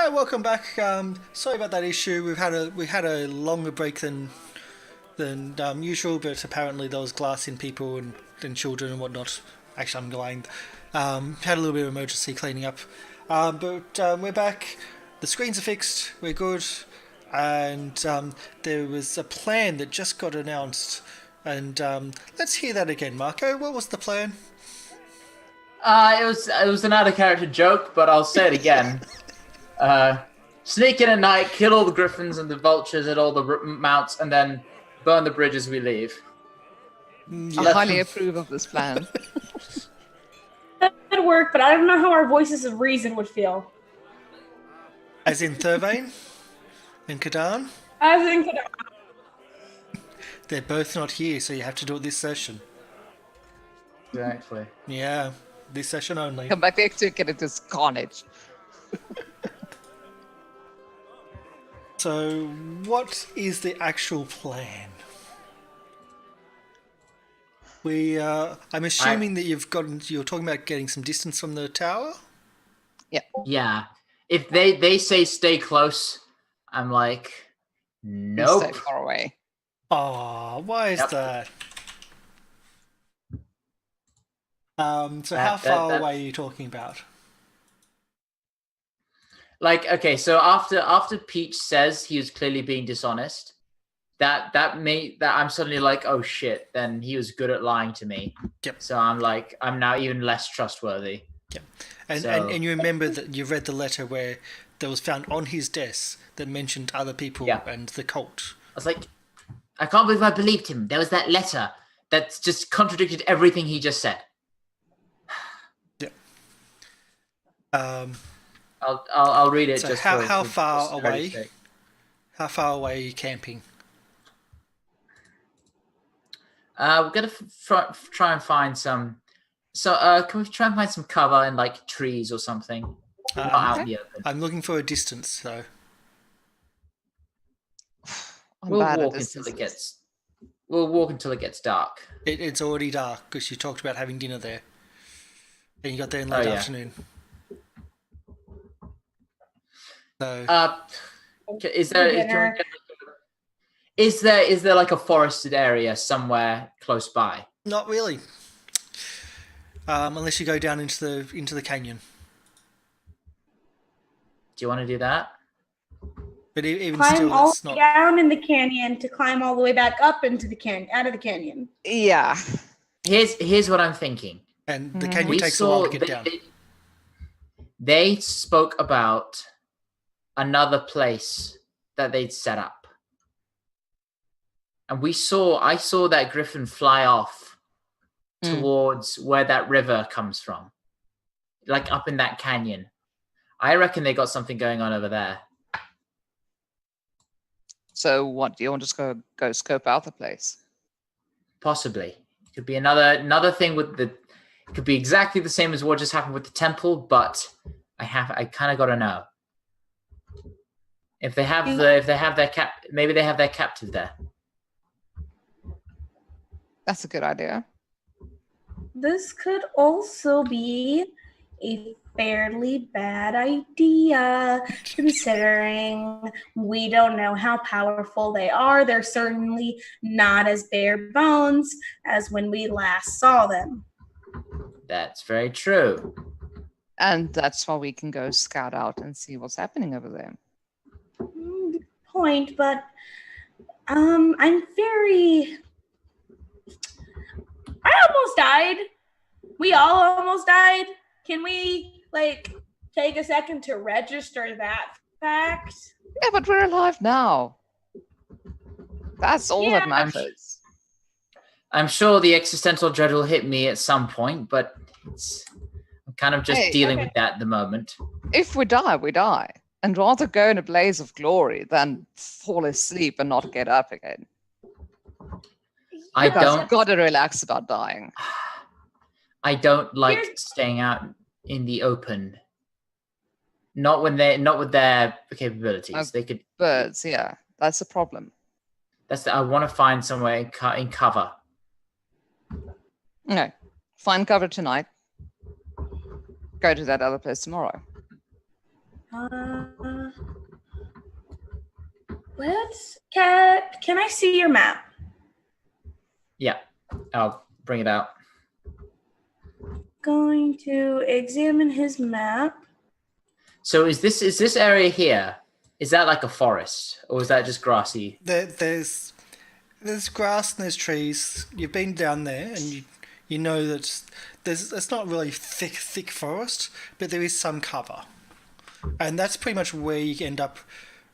Hi, welcome back. Sorry about that issue. We had a longer break than usual, but apparently there was glass in people and children and whatnot. Actually, I'm lying. Had a little bit of emergency cleaning up, but we're back. The screens are fixed. We're good, and there was a plan that just got announced. And let's hear that again, Marco. What was the plan? It was an out of character joke, but I'll say it again. Sneak in at night, kill all the griffins and the vultures at all the mounts, and then burn the bridge as we leave. I Yeah. highly approve of this plan. That would work, but I don't know how our voices of reason would feel. As in Thurvane and Kadan? I think They're both not here, so you have to do it this session. Exactly. Yeah, this session only. Come back next week and it is carnage. So, what is the actual plan? I'm assuming that you're talking about getting some distance from the tower? Yeah. If they say stay close, I'm like, nope. Stay far away. Oh, why is Yep. that? So how far away are you talking about? Like, okay, so after Peach says he was clearly being dishonest, that I'm suddenly like, oh shit, then he was good at lying to me. Yep. So I'm now even less trustworthy. Yep. And, So- and you remember that you read the letter where that was found on his desk that mentioned other people Yeah. and the cult. I was like, I can't believe I believed him. There was that letter that just contradicted everything he just said. Um, I'll read it. So just how for far posterity's away? sake. how far away are you camping? We're gonna try and find some. So can we try and find some cover in like trees or something? Not out in the open. I'm looking for a distance, so I'm We'll bad at walk until distances. it gets. We'll walk until it gets dark. it's already dark because you talked about having dinner there, and you got there in late yeah. afternoon. So Is there? dinner. Is there like a forested area somewhere close by? not really, unless you go down into the canyon. Do you want to do that? But even climb still, all it's the way not. down in the canyon to climb all the way back up into the canyon, out of the canyon. Yeah. Here's what I'm thinking. And the canyon We takes a while saw to get down. They spoke about another place that they'd set up. And I saw that griffin fly off towards where that river comes from. Like up in that canyon. I reckon they got something going on over there. So what? Do you want to just go scope out the place? Possibly. It could be another thing with the it could be exactly the same as what just happened with the temple, but I kind of got to know. If they have maybe they have their captive there. That's a good idea. This could also be a fairly bad idea, considering we don't know how powerful they are. They're certainly not as bare bones as when we last saw them. That's very true. And that's why we can go scout out and see what's happening over there. Good point, but I'm very. I almost died. We all almost died. Can we take a second to register that fact? Yeah, but we're alive now. That's all that Yeah. matters. I'm sure the existential dread will hit me at some point, but I'm kind of just Hey, dealing okay. with that at the moment. If we die, we die. And rather go in a blaze of glory than fall asleep and not get up again. I Because don't you've got to relax about dying. I don't like Here's- staying out in the open. Not with their capabilities. They could. Birds, yeah. That's a problem. I want to find somewhere in cover. No. Find cover tonight. Go to that other place tomorrow. Can I see your map? Yeah, I'll bring it out. Going to examine his map. So is this area here? Is that like a forest, or is that just grassy? There's grass and there's trees. You've been down there, and you know that it's not really thick forest, but there is some cover, and that's pretty much where you end up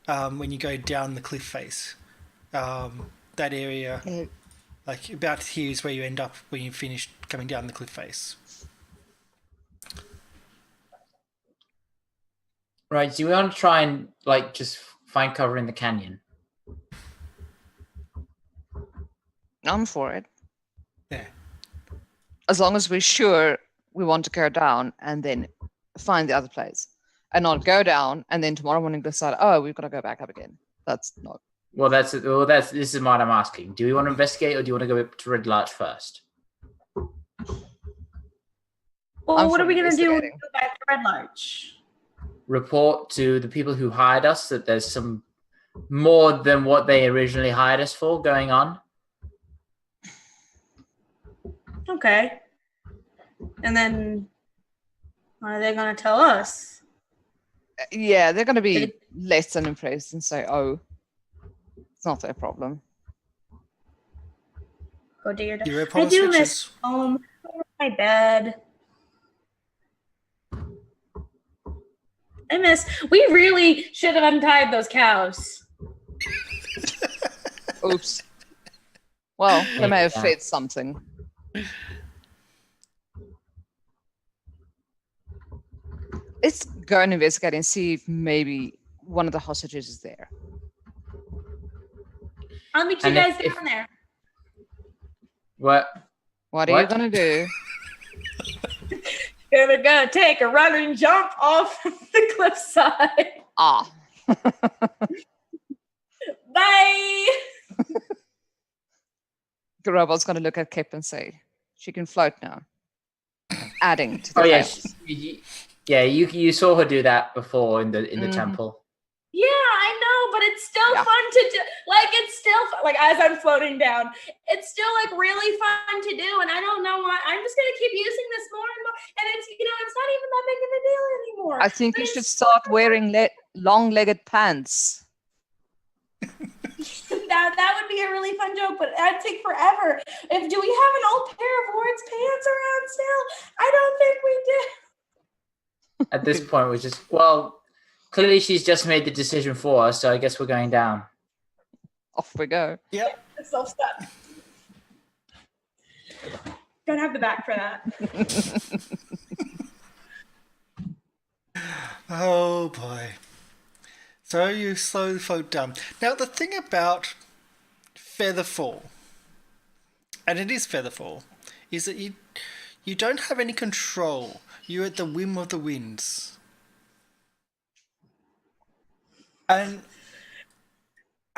when you go down the cliff face. That area, like about here, is where you end up when you finish coming down the cliff face. Right. Do we want to try and like just find cover in the canyon? I'm for it. Yeah. As long as we're sure we want to go down and then find the other place, and not go down and then tomorrow morning decide, oh, we've got to go back up again. That's not. Well, this is what I'm asking. Do we want to investigate, or do you want to go to Red Larch first? Well, what are we going to do when we go back to Red Larch? Report to the people who hired us that there's some more than what they originally hired us for going on. Okay. And then what are they going to tell us? Yeah, they're going to be less than impressed and say, oh, it's not their problem. Go do your You I do miss home. My bed. We really should have untied those cows. Oops. Well, they may have fed something. Let's go and investigate and see if maybe one of the hostages is there. I'll meet you guys down there. What are you going to do? Gonna take a running jump off the cliffside. Ah. Bye. The robot's going to look at Kip and say, she can float now. Adding to the chaos. You saw her do that before in the temple. Yeah, I know, but it's still fun to do. Like, it's still like as I'm floating down, it's still like really fun to do. And I don't know why. I'm just gonna keep using this more and more. And it's it's not even that big of a deal anymore. I think you should start wearing long-legged pants. That would be a really fun joke, but that'd take forever. Do we have an old pair of Ward's pants around still? I don't think we do. At this point, we're just clearly she's just made the decision for us, so I guess we're going down. Off we go. Yep. Self-stuck. Don't have the back for that. Oh boy. So you slowly float down. Now the thing about Featherfall, and it is Featherfall, is that you don't have any control. You're at the whim of the winds. And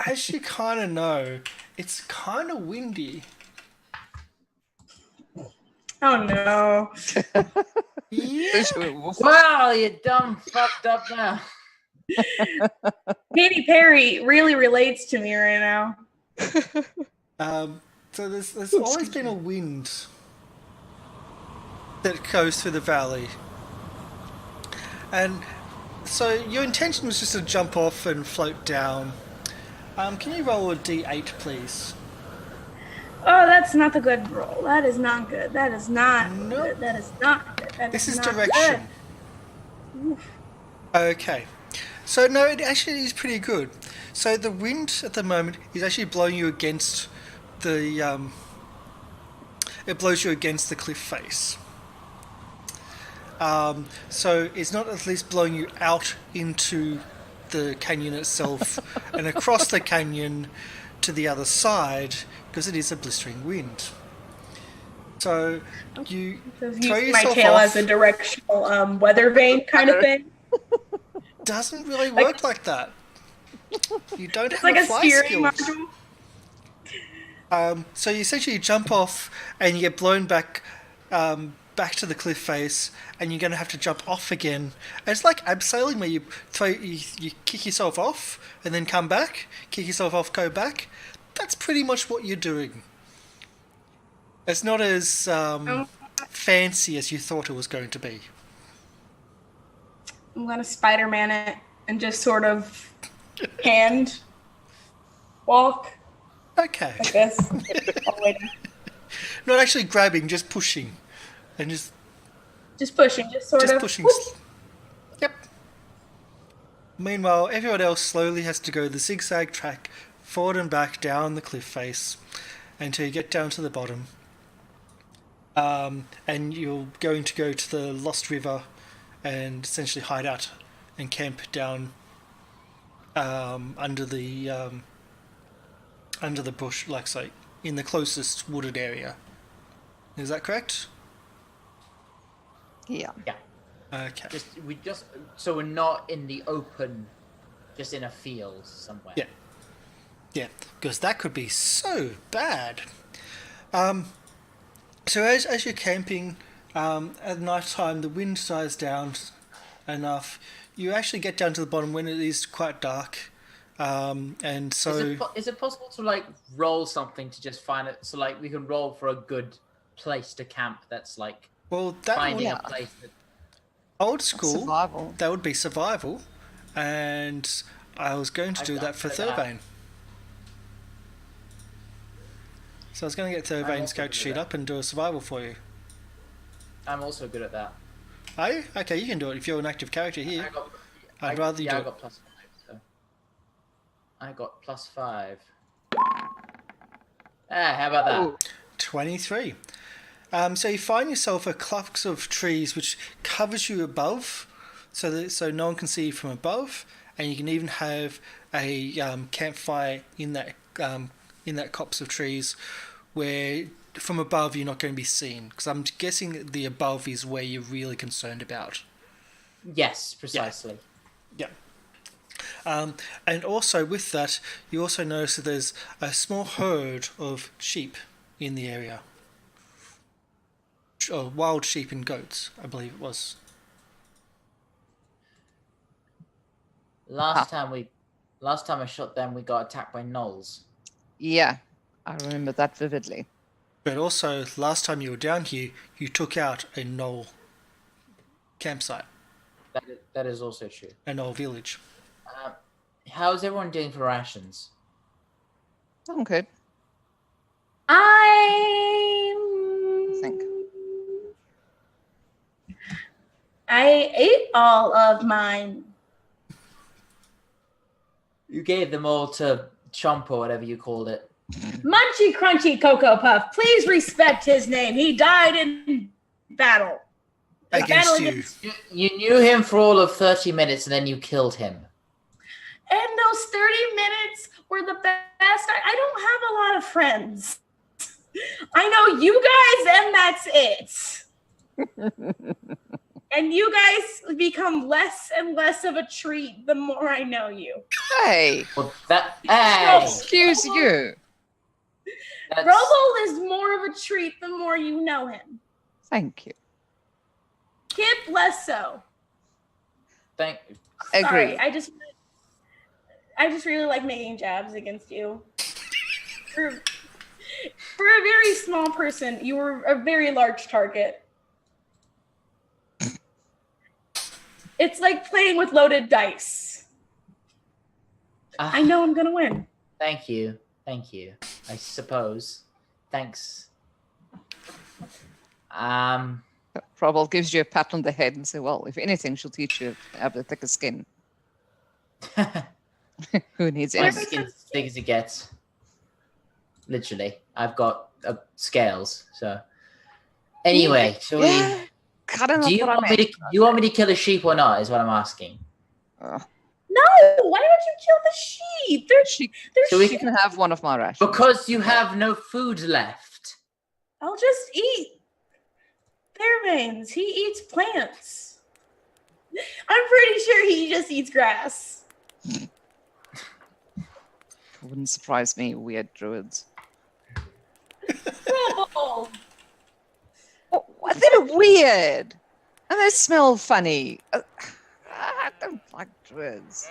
as you kind of know, it's kind of windy. Oh no. Yeah. Wow, you dumb fucked up now. Katy Perry really relates to me right now. So there's always been a wind that goes through the valley. And so your intention was just to jump off and float down. Can you roll a d8, please? Oh, that's not the good roll. That is not good. That is not good. That is not good. This is direction. Okay. So no, it actually is pretty good. So the wind at the moment is actually blowing you against the it blows you against the cliff face. So it's not at least blowing you out into the canyon itself and across the canyon to the other side, because it is a blistering wind. So you throw yourself my tail off. as a directional weather vane kind of thing. Doesn't really work like that. You don't have like a fly steering skills. module. So you essentially jump off and you get blown back back to the cliff face, and you're going to have to jump off again. And it's like abseiling, where you kick yourself off and then come back, kick yourself off, go back. That's pretty much what you're doing. It's not as fancy as you thought it was going to be. I'm gonna Spider-Man it and just sort of hand walk Okay. like this. All the way down. Not actually grabbing, just pushing. And just Pushing, just sort of. pushing. Whoop. Yep. Meanwhile, everyone else slowly has to go the zigzag track forward and back down the cliff face until you get down to the bottom. And you're going to go to the Lost River and essentially hide out and camp down under the bush, like say, in the closest wooded area. Is that correct? Yeah. Yeah. Okay. So we're not in the open, just in a field somewhere. Yeah. Yeah, because that could be so bad. So as you're camping, at night time, the wind dies down enough. You actually get down to the bottom when it is quite dark, and so Is it possible to like roll something to just find it? So like we can roll for a good place to camp. That's like well, that finding would, a place that. old school. Survival. That would be survival, and I was going to do that for Thurvane. So I was going to get Thurvane's character sheet up and do a survival for you. I'm also good at that. Are you? Okay, you can do it if you're an active character here. I'd rather you do I it. got +5. So I got +5. How about that? Ooh. 23. So you find yourself a clump of trees which covers you above, so no one can see you from above, and you can even have a campfire in that copse of trees, where from above you're not going to be seen. Because I'm guessing that the above is where you're really concerned about. Yes, precisely. Yeah. And also with that, you also notice that there's a small herd of sheep in the area. Wild sheep and goats, I believe it was. Last time I shot them, we got attacked by gnolls. Yeah, I remember that vividly. But also, last time you were down here, you took out a gnoll campsite, That is also true. a gnoll village. How's everyone doing for rations? I'm good. I think. I ate all of mine. You gave them all to Chomp or whatever you called it. Munchy Crunchy Cocoa Puff. Please respect his name. He died in battle. Against you. You knew him for all of 30 minutes and then you killed him. And those 30 minutes were the best. I don't have a lot of friends. I know you guys, and that's it. And you guys become less and less of a treat the more I know you. Hey, Well, hey, excuse you. that's- Robo is more of a treat the more you know him. Thank you. Kip less so. Thank Agree. Sorry, I just really like making jabs against you. For a very small person, you were a very large target. It's like playing with loaded dice. I know I'm gonna win. Thank you. I suppose. Thanks. Probable gives you a pat on the head and say, well, if anything, she'll teach you to have a thicker skin. Who needs My anything? skin's as thick as it gets. Literally. I've got scales, so. Anyway, shall we... Yeah, kinda not Do you what I want me meant. to? Do you want me to kill a sheep or not? Is what I'm asking. Oh, No, why don't you kill the sheep? They're So we she can have one of my rations. Because you have no food left. I'll just eat their veins. He eats plants. I'm pretty sure he just eats grass. Wouldn't surprise me, weird druids. Trouble. Oh, they're They're weird. And they smell funny. I don't like druids.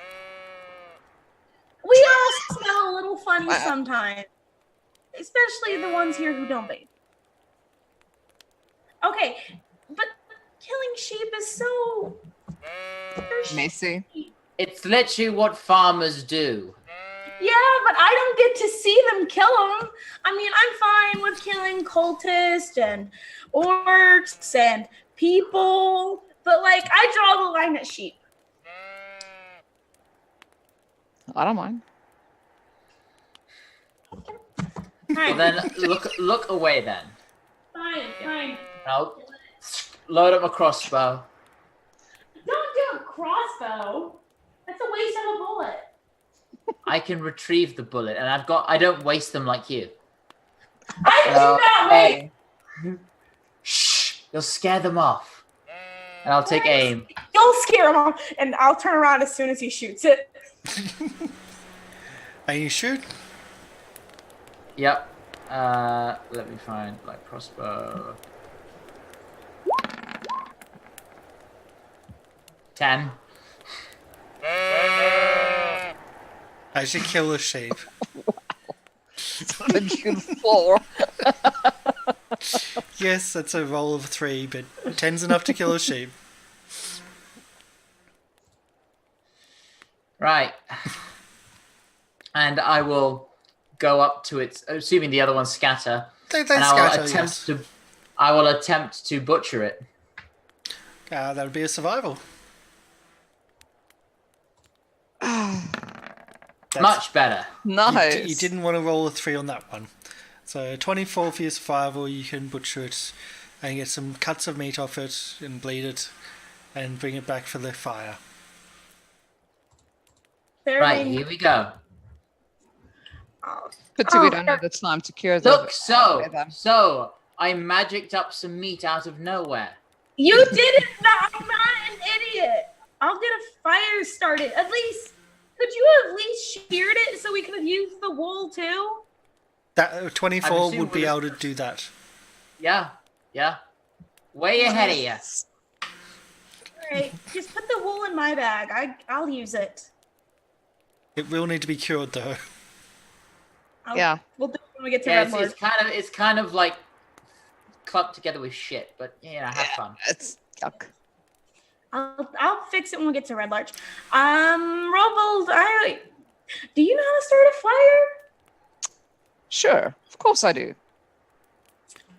We all smell a little funny sometimes. Especially the ones here who don't bathe. Okay, but killing sheep is so... Messy. It's literally what farmers do. Yeah, but I don't get to see them kill them. I mean, I'm fine with killing cultists and orcs and people, but like, I draw the line at sheep. I don't mind. Well, then look away then. Fine. I'll load up my crossbow. Don't do a crossbow. That's a waste of a bullet. I can retrieve the bullet, and I don't waste them like you. I do not wait. Shh! You'll scare them off. And I'll take aim. You'll scare him off, and I'll turn around as soon as he shoots it. And you shoot. Yep. Let me find my crossbow. 10. As you kill the sheep. Four. Yes, that's a roll of 3, but 10's enough to kill a sheep. Right. And I will go up to it, assuming the other ones scatter. They and I scatter, will attempt to butcher it. That would be a survival. Much better. Nice. You didn't want to roll a 3 on that one. So 24 for your survival, you can butcher it and get some cuts of meat off it and bleed it and bring it back for the fire. Right, here we go. But we don't have the time to cure them. Look, so I magicked up some meat out of nowhere. You did it. I'm not an idiot. I'll get a fire started. At least, could you at least sheared it so we could have used the wool too? That 24 would be able to do that. Yeah. Way ahead of you. Alright, just put the wool in my bag. I'll use it. It will need to be cured though. We'll do it when we get to Red Lord. It's kind of like clumped together with shit, but have fun. It's yuck. I'll fix it when we get to Red Larch. Robold, do you know how to start a fire? Sure, of course I do.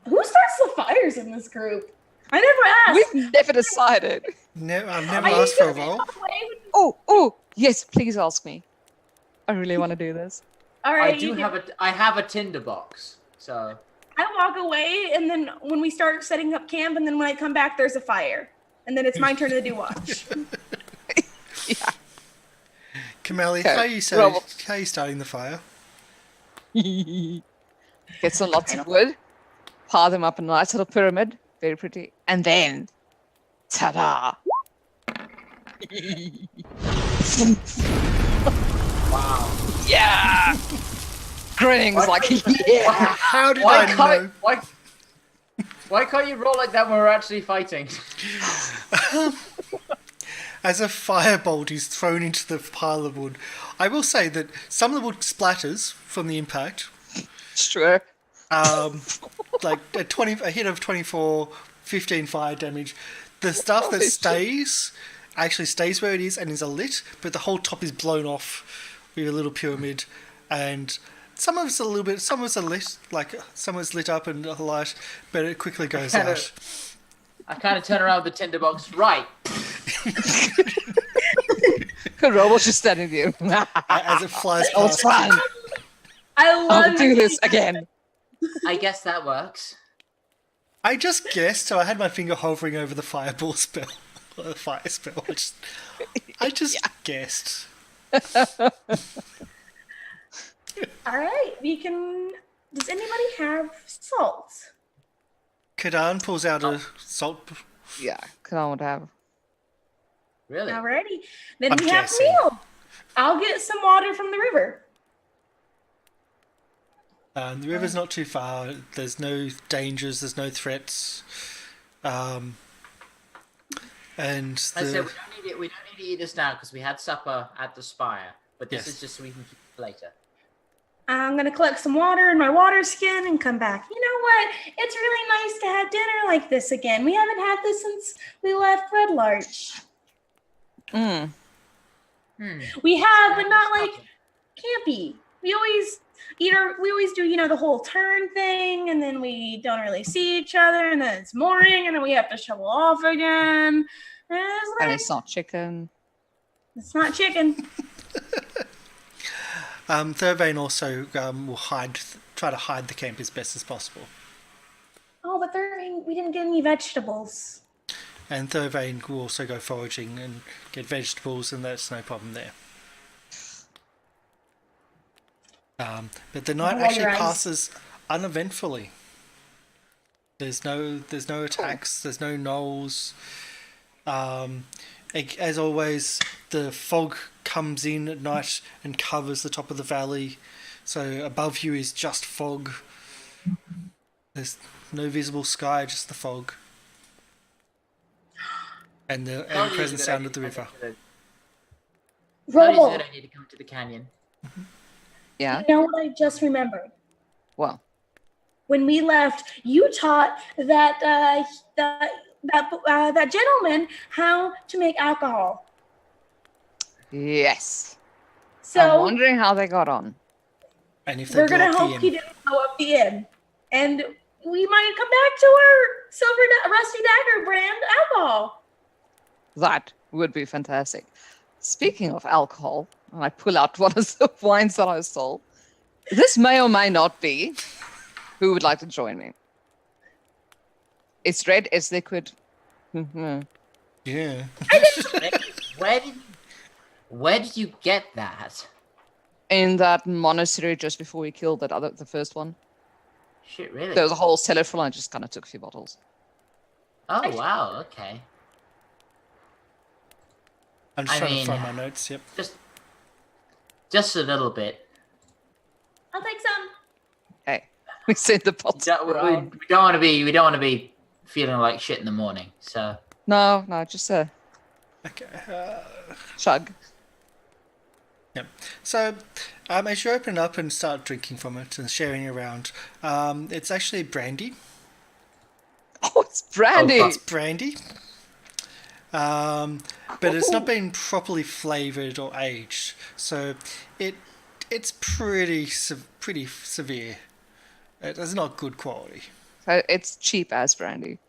Who starts the fires in this group? I never asked. We've never decided. No, I've never asked for a roll. Oh, yes, please ask me. I really want to do this. All right, I have a tinderbox, so I walk away, and then when we start setting up camp, and then when I come back, there's a fire, and then it's my turn to do watch. Yeah. Kimalli, Okay. how are you starting the fire? Get some lots of wood, pile them up in a nice little pyramid, very pretty, and then, ta-da! wow. Yeah! Grinning's like, yeah! How did I know? Why can't you roll like that when we're actually fighting? As a firebolt is thrown into the pile of wood, I will say that some of the wood splatters from the impact. Sure. Like a hit of 24, 15 fire damage. The stuff that stays actually stays where it is and is lit, but the whole top is blown off with a little pyramid, and some of it's a little bit, some of it's lit, like some of it's lit up and light, but it quickly goes out. I kind of turn around with the tinderbox. Right. Robot's just standing there. As it flies Oh, past. it's fun. I'll do this again. I guess that works. I just guessed, so I had my finger hovering over the fireball spell, or the fire spell. I just guessed. All right, we can. Does anybody have salt? Kadan pulls out a salt. Yeah, because I want to have. Really? Alrighty, then I'm we have guessing. meal. I'll get some water from the river. The river's not too far. There's no dangers. There's no threats. And I said we don't need to eat this now because we had supper at the spire. But this Yes. is just so we can keep it later. I'm gonna collect some water in my water skin and come back. You know what? It's really nice to have dinner like this again. We haven't had this since we left Red Larch. Mm. We have, but not like campy. We always do, the whole turn thing, and then we don't really see each other, and then it's morning, and then we have to shovel off again. And it's not chicken. It's not chicken. Thurvane also will try to hide the camp as best as possible. Oh, but we didn't get any vegetables. And Thurvane will also go foraging and get vegetables, and that's no problem there. But the night actually passes uneventfully. There's no attacks. There's no gnolls. As always, the fog comes in at night and covers the top of the valley. So above you is just fog. There's no visible sky, just the fog. And the present sound of the river. Robo, I need to come to the canyon. Yeah. you know what I just remembered? Well, When we left, you taught that that gentleman how to make alcohol. yes. I'm So wondering how they got on. And if they we're blow gonna up hope the he inn. didn't blow up the inn, and we might come back to our Rusty Dagger brand alcohol. That would be fantastic. Speaking of alcohol, and I pull out one of the wines that I stole. This may or may not be. Who would like to join me? It's red, it's liquid. Mhm. Yeah. Where did you get that? In that monastery just before we killed the first one. Shit, really? There was a whole cellar full, and I just kind of took a few bottles. Oh wow, okay. I'm just I trying mean- to find my notes. Yep. Just a little bit. I'll take some. Hey, we sent the bottles We around. don't want to be feeling like shit in the morning. So No, just a Okay. chug. Yep. So, as you open up and start drinking from it and sharing around, it's actually brandy. Oh, it's brandy. Oh, It's brandy. But it's not been properly flavored or aged, so it's pretty severe. It's not good quality. So it's cheap as brandy.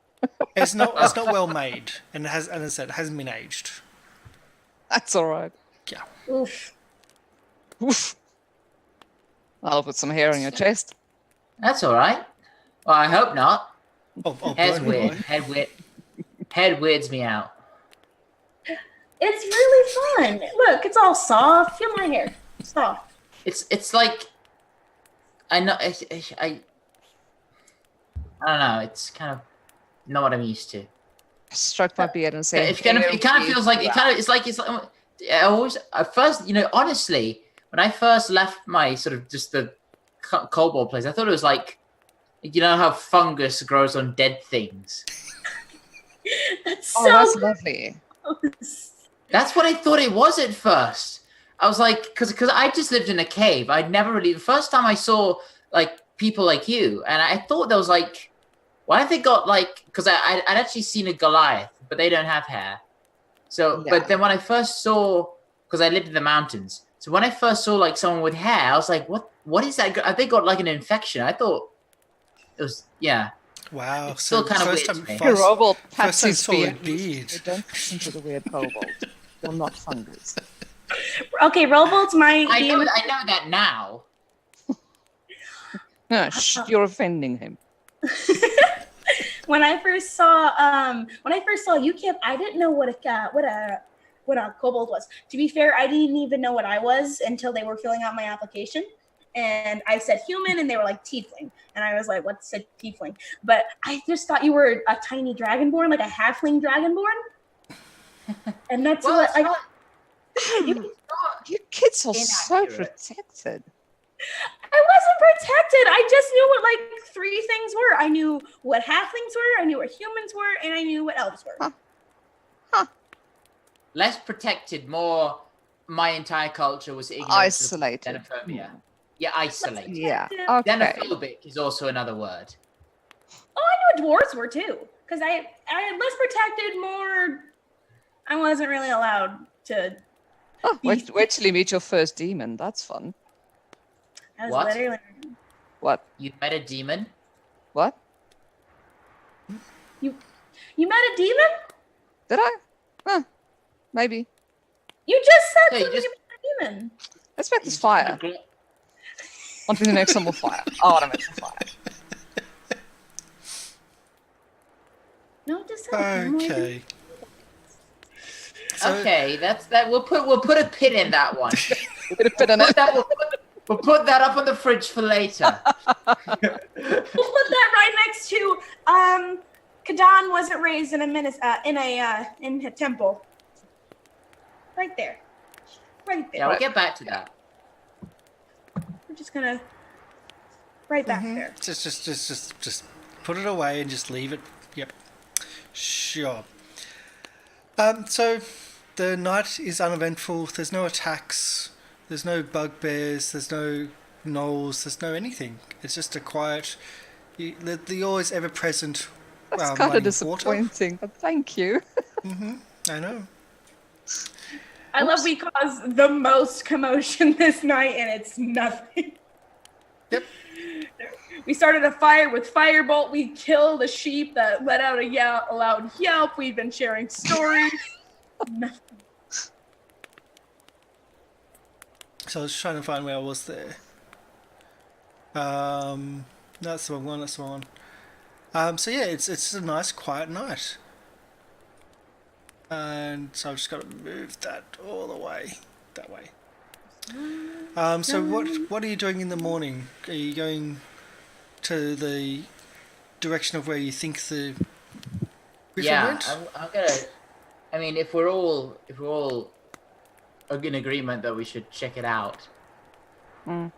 It's not well made, and as I said, it hasn't been aged. That's all right. Yeah. Oof. Oof. I'll put some hair on your chest. that's all right. Well, I hope not. Oh, Head's burn weird. away. Head weirds me out. It's really fun. Look, it's all soft. Feel my hair. Soft. It's like I know I don't know. It's kind of not what I'm used to. Stroke my beard and say, It kind of feels like it's like I always at first, honestly, when I first left my sort of just the kobold place, I thought it was like, how fungus grows on dead things. That's Oh, so that's lovely. gross. That's what I thought it was at first. I was like, because I just lived in a cave. I'd never really. The first time I saw like people like you, and I thought there was like, why have they got like? Because I'd actually seen a Goliath, but they don't have hair. So, Yeah. but then when I first saw, because I lived in the mountains, so when I first saw like someone with hair, I was like, what is that? Have they got like an infection? I thought it was Wow. It's still kind of first weird time, to me. first, Robot first time Patsy's saw a beard. beard. You don't listen to the weird kobold. You're not fungus. Okay, Robolds might I be know that now. No, you're offending him. when I first saw you, Kip, I didn't know what a kobold was. To be fair, I didn't even know what I was until they were filling out my application. And I said human, and they were like tiefling. And I was like, what's a tiefling? But I just thought you were a tiny dragonborn, like a halfling dragonborn. And that's Well, what it's I not- You kids are so Inaccurate. protected. I wasn't protected. I just knew what like 3 things were. I knew what halflings were, I knew what humans were, and I knew what elves were. Less protected, more my entire culture was ignorant Isolated. to xenophobia. Yeah, isolated. Yeah. Protected. Okay. Xenophobic is also another word. Oh, I knew what dwarves were too. Because I less protected, more. I wasn't really allowed to. Oh, wait till you meet your first demon. That's fun. I was What? literally. What? You met a demon? What? You met a demon? Did I? Huh. Maybe. You just said No, you something just- about a demon. Let's make this fire. Want me to make some more fire? I want to make some fire. No, just said. Okay. So, Okay, that's that. We'll put a pin in that one. We're gonna put in it. We'll put that up on the fridge for later. We'll put that right next to Kadan wasn't raised in a temple. Right there. Right there. Yeah, we'll get back to that. We're just gonna right back there. just put it away and just leave it. Yep. Sure. So the night is uneventful. There's no attacks. There's no bugbears. There's no gnolls. There's no anything. It's just a quiet. The always ever present. That's kind running of disappointing, but thank you. Water. I know. I love we caused the most commotion this night and it's nothing. Yep. We started a fire with firebolt. We killed a sheep that let out a loud yelp. We've been sharing stories. Nothing. So I was trying to find where I was there. That's the wrong one. That's the wrong one. So yeah, it's a nice quiet night. And so I've just got to move that all the way that way. So what are you doing in the morning? Are you going to the direction of where you think the griffin Yeah, went? I'm gonna. I mean, if we're all in agreement that we should check it out, Mm.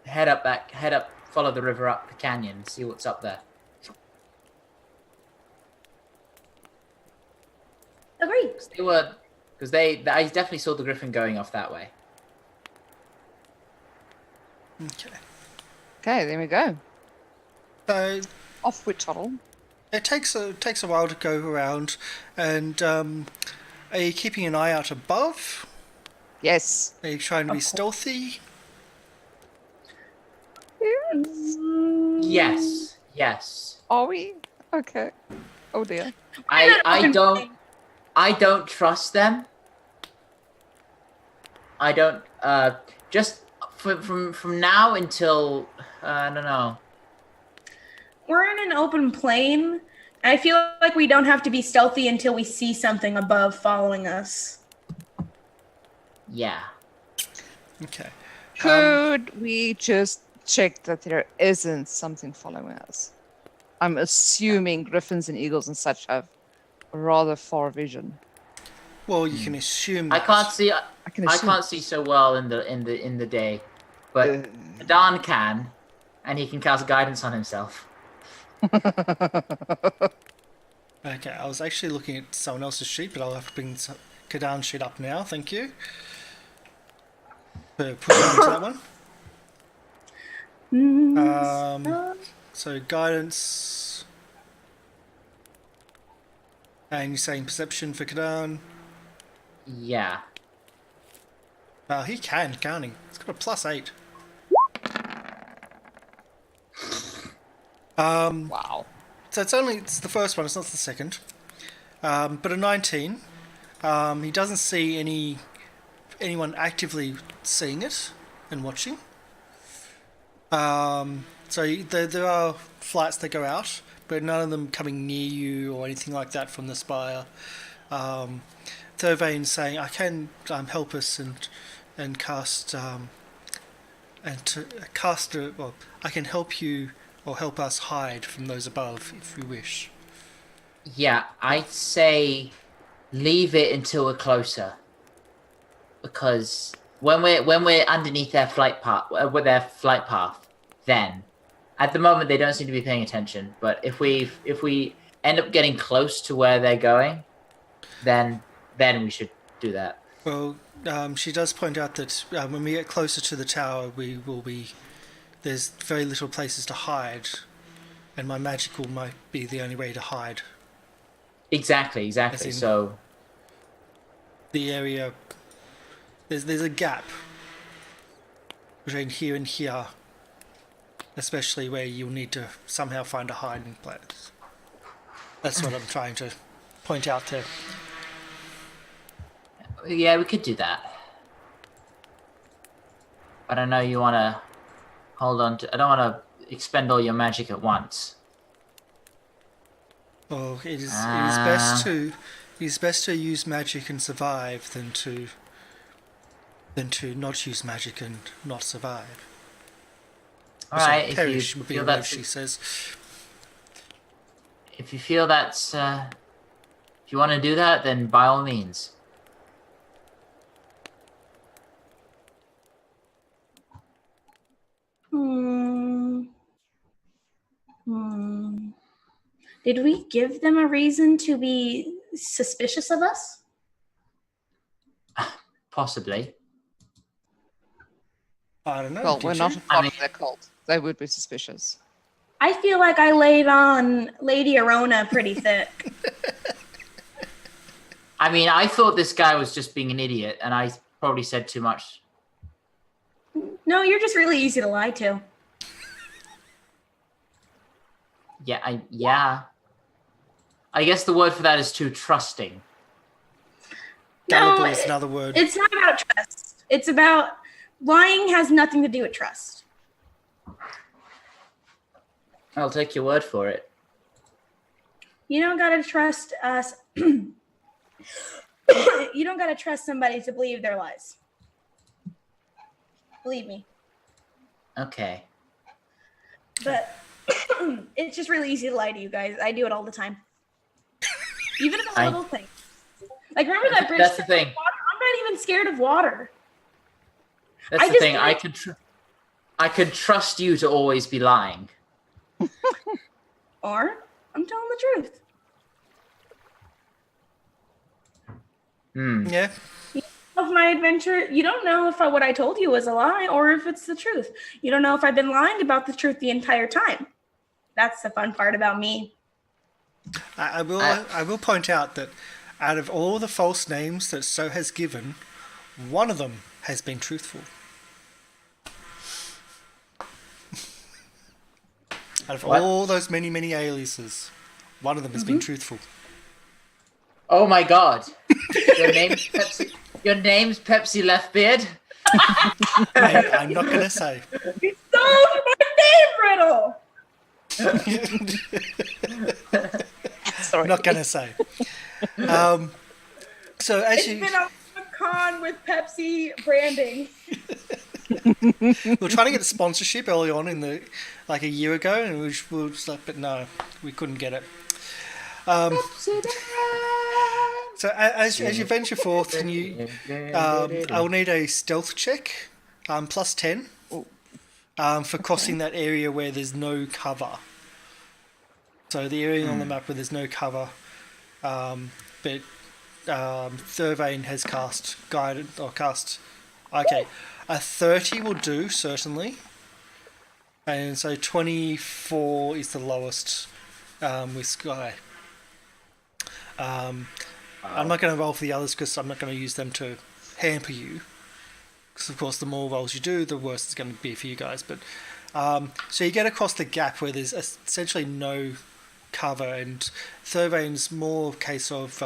head up, follow the river up the canyon, see what's up there. Agreed. I definitely saw the griffin going off that way. Okay. Okay, there we go. So Off we toddle. it takes a while to go around, and are you keeping an eye out above? Yes. Are you trying to be Of course. stealthy? Yes. Are we? Okay. Oh dear. I don't trust them. I don't. Just from now until I don't know. We're in an open plain. I feel like we don't have to be stealthy until we see something above following us. Yeah. Okay. Could we just check that there isn't something following us? I'm assuming griffins and eagles and such have rather far vision. Well, you can assume. I that. can't see. I can I assume. can't see so well in the day, but Dan can, and he can cast guidance on himself. Okay, I was actually looking at someone else's sheet, but I'll have to bring Kadan's sheet up now. Thank you. For putting into that one. So guidance, and you're saying perception for Kadan. Yeah. He can't he? He's got a +8. Wow. So it's the first one. It's not the second. But a 19. He doesn't see anyone actively seeing it and watching. So there are flights that go out, but none of them coming near you or anything like that from the spire. Thurvane's saying, "I can help us and cast well, I can help you or help us hide from those above if you wish." Yeah, I'd say leave it until we're closer. Because when we're underneath their flight path, with their flight path, then at the moment they don't seem to be paying attention. But if we end up getting close to where they're going, then we should do that. Well, she does point out that when we get closer to the tower, we will be. There's very little places to hide, and my magical might be the only way to hide. Exactly. As in- So The area. There's a gap between here and here, especially where you'll need to somehow find a hiding place. That's what I'm trying to point out there. yeah, we could do that. But I know you want to hold on to. I don't want to expend all your magic at once. Well, it is best to use magic and survive than to not use magic and not survive. All right, Perish if you would be feel a word that's she says. if you feel that's if you want to do that, then by all means. Did we give them a reason to be suspicious of us? Possibly. I don't know. Well, did we're you? not a part mean- of their cult. They would be suspicious. I feel like I laid on Lady Arona pretty thick. I mean, I thought this guy was just being an idiot, and I probably said too much. No, you're just really easy to lie to. Yeah. I guess the word for that is too trusting. Gullible No, is another word. it's not about trust. It's about lying has nothing to do with trust. I'll take your word for it. You don't gotta trust us. You don't gotta trust somebody to believe their lies. Believe me. Okay. But it's just really easy to lie to you guys. I do it all the time. Even about little things. Like, remember that bridge? That's the thing. Water? I'm not even scared of water. That's I the just thing. think- I could trust you to always be lying. Or I'm telling the truth. Yeah. Of my adventure, you don't know if what I told you was a lie or if it's the truth. You don't know if I've been lying about the truth the entire time. That's the fun part about me. I will point out that out of all the false names that So has given, one of them has been truthful. Out of What? all those many, many aliases, one of them has been truthful. Oh my god. Your name's Pepsi. Your name's Pepsi Leftbeard. I'm not going to say. You stole my name, Riddle! Sorry. Not going to say. So as It's you, been a con with Pepsi branding. we were trying to get a sponsorship early on like a year ago, and we were just like, but no, we couldn't get it. So as you venture forth, and I'll need a stealth check, plus 10, for crossing that area where there's no cover. So the area on the map where there's no cover, but Thurvane has cast guided or cast. Okay, a 30 will do certainly, and so 24 is the lowest with Sky. I'm not going to roll for the others because I'm not going to use them to hamper you. Because of course, the more rolls you do, the worse it's going to be for you guys. But so you get across the gap where there's essentially no cover, and Thurvane's more a case of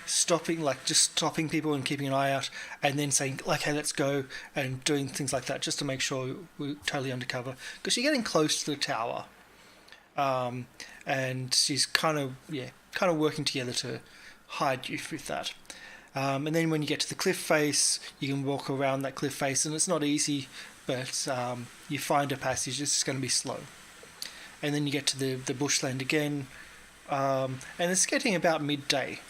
stopping people and keeping an eye out, and then saying, "Okay, let's go," and doing things like that just to make sure we're totally undercover. Because you're getting close to the tower, and she's kind of working together to hide you with that. And then when you get to the cliff face, you can walk around that cliff face, and it's not easy, but you find a passage. It's just going to be slow. And then you get to the bushland again, and it's getting about midday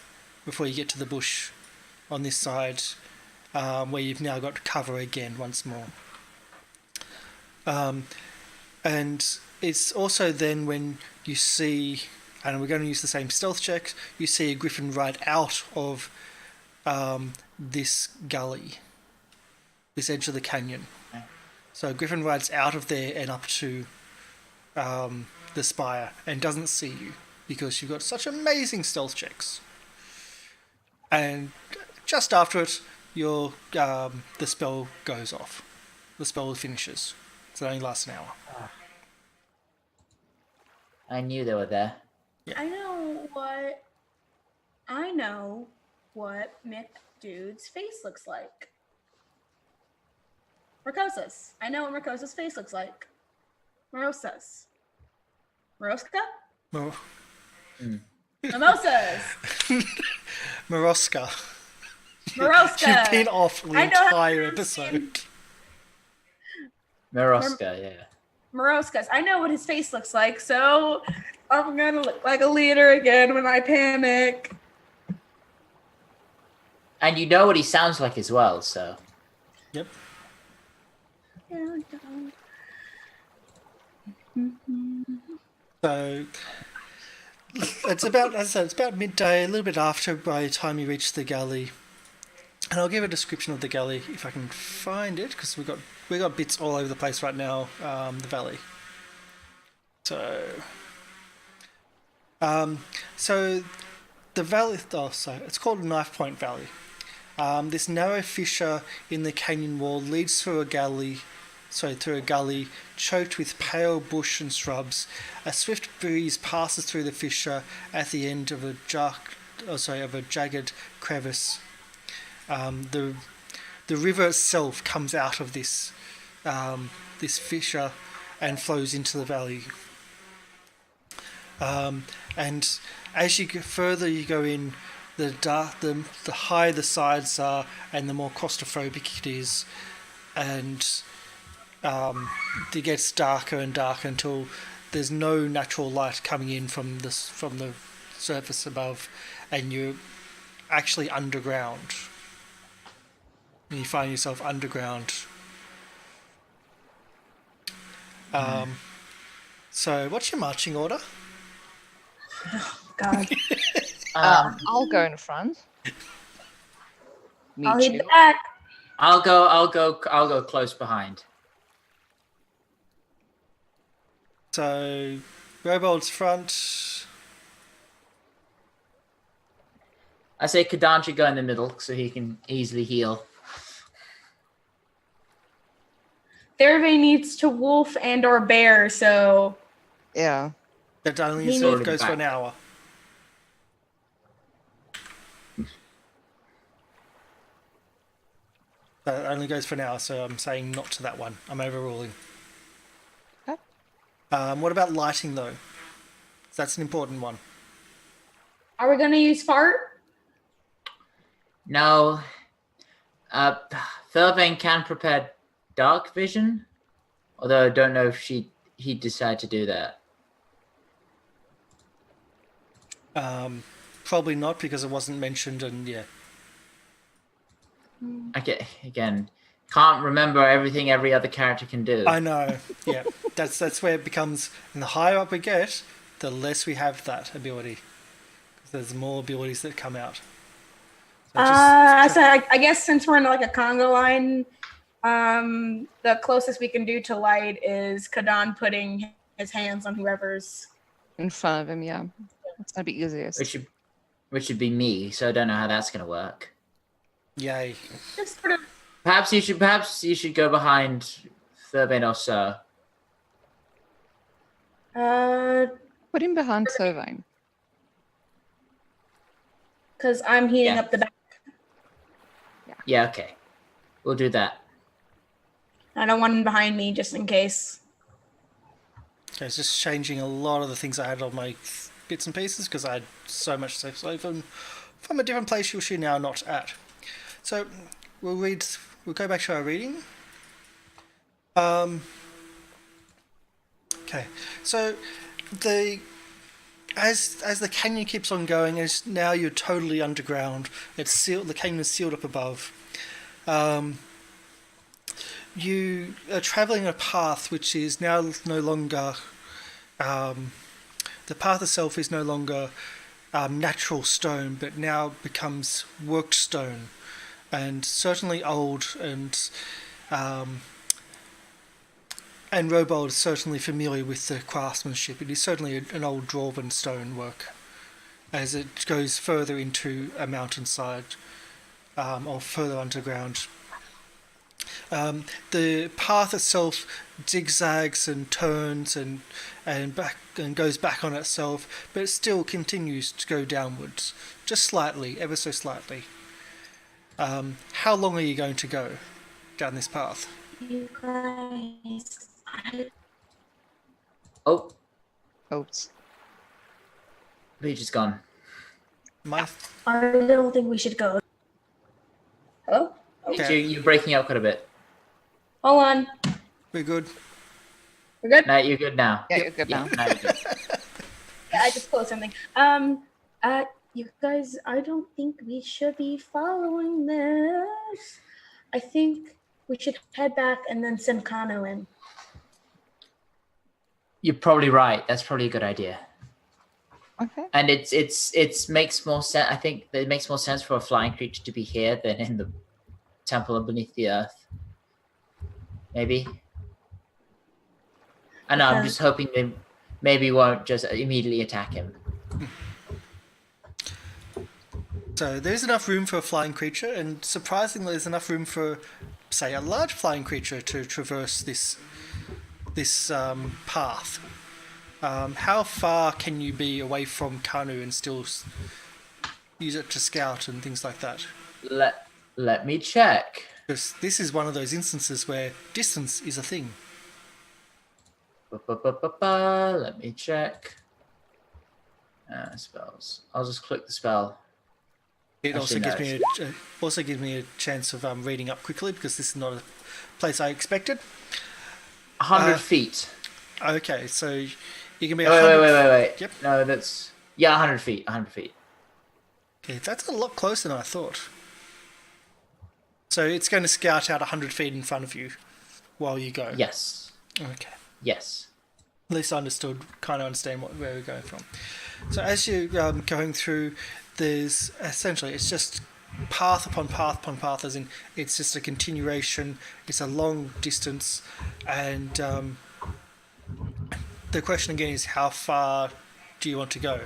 before you get to the bush on this side. where you've now got cover again once more. And it's also then when you see, and we're going to use the same stealth check, you see a griffin right out of this gully, this edge of the canyon. So Griffin rides out of there and up to the spire and doesn't see you because you've got such amazing stealth checks. And just after it, the spell goes off. The spell finishes. So it only lasts an hour. I knew they were there. Yeah. I know what Mick Dude's face looks like. Mercosa's. I know what Mercosa's face looks like. Morosa's. Moroska? Mimosas. Moroska. Moroska. You've been off the I know how entire to episode. Moroska, yeah. Moroskas. I know what his face looks like, so I'm gonna look like a leader again when I panic. And you know what he sounds like as well, so. Yep. Yeah, I don't. So it's about, as I said, it's about midday, a little bit after by the time you reach the galley. And I'll give a description of the galley if I can find it, because we got bits all over the place right now. The valley. So the valley. It's called Knife Point Valley. This narrow fissure in the canyon wall leads through a gully choked with pale bush and shrubs. A swift breeze passes through the fissure at the end of a jagged crevice. The river itself comes out of this fissure and flows into the valley. And as you go further, you go in, the higher the sides are, and the more claustrophobic it is, and it gets darker and darker until there's no natural light coming in from the surface above, and you're actually underground. And you find yourself underground. So, what's your marching order? God. I'll go in front. I'll Meet lead you. the back. I'll go close behind. So, Robold's front. I say Kadanji go in the middle so he can easily heal. Therve needs to wolf and or bear, so Yeah. That only He sort of needs- goes for an hour. That only goes for an hour, so I'm saying not to that one. I'm overruling. Okay. What about lighting, though? That's an important one. are we gonna use fart? No. Philvane can prepare dark vision, although I don't know if he'd decide to do that. Probably not, because it wasn't mentioned, and yeah. Again, can't remember everything every other character can do. I know, yeah. That's where it becomes, and the higher up we get, the less we have that ability. 'Cause there's more abilities that come out. So I guess since we're in like a Congo line, the closest we can do to light is Kadan putting his hands on whoever's. In front of him, yeah. It's gonna be easiest. Which should be me, so I don't know how that's gonna work. Yay. Just sort of. Perhaps you should go behind Philvane or so. Put him behind Sovine. Because I'm heating Yeah. up the back. Yeah, okay. We'll do that. I don't want him behind me just in case. Okay, it's just changing a lot of the things I had on my bits and pieces, because I had so much safe from a different place you're now not at. So we'll go back to our reading. Okay, so as the canyon keeps on going, as now you're totally underground. It's sealed. The canyon is sealed up above. You are travelling a path which is now no longer. The path itself is no longer natural stone, but now becomes worked stone, and certainly old. And Robold is certainly familiar with the craftsmanship. It is certainly an old dwarven stonework, as it goes further into a mountainside or further underground. The path itself zigzags and turns and goes back on itself, but it still continues to go downwards, just slightly, ever so slightly. How long are you going to go down this path? You guys, Oh, Oops. Peach is gone. My I don't think we should go. Hello? Okay. You're breaking up quite a bit. Hold on. We're good. We're good? No, you're good now. Yeah, you're good now. Now you're good. Yeah, I just closed something. You guys, I don't think we should be following this. I think we should head back and then send Kano in. You're probably right. That's probably a good idea. Okay. And it's makes more sense. I think that it makes more sense for a flying creature to be here than in the temple and beneath the earth. Maybe. I know. I'm Okay. just hoping they maybe won't just immediately attack him. So there's enough room for a flying creature, and surprisingly, there's enough room for, say, a large flying creature to traverse this path. How far can you be away from Kanu and still use it to scout and things like that? Let me check. Because this is one of those instances where distance is a thing. Let me check. Spells. I'll just click the spell. It also Actually, gives me a chance of reading up quickly, because this is not a place I expected. 100 feet. Okay, so you can be. Wait. Yep. No, that's 100 feet. 100 feet. Okay, that's a lot closer than I thought. So it's going to scout out 100 feet in front of you while you go. Yes. Okay. Yes. At least I understand where we're going from. So as you're going through, there's essentially, it's just path upon path upon path, as in it's just a continuation. It's a long distance, and the question again is, how far do you want to go?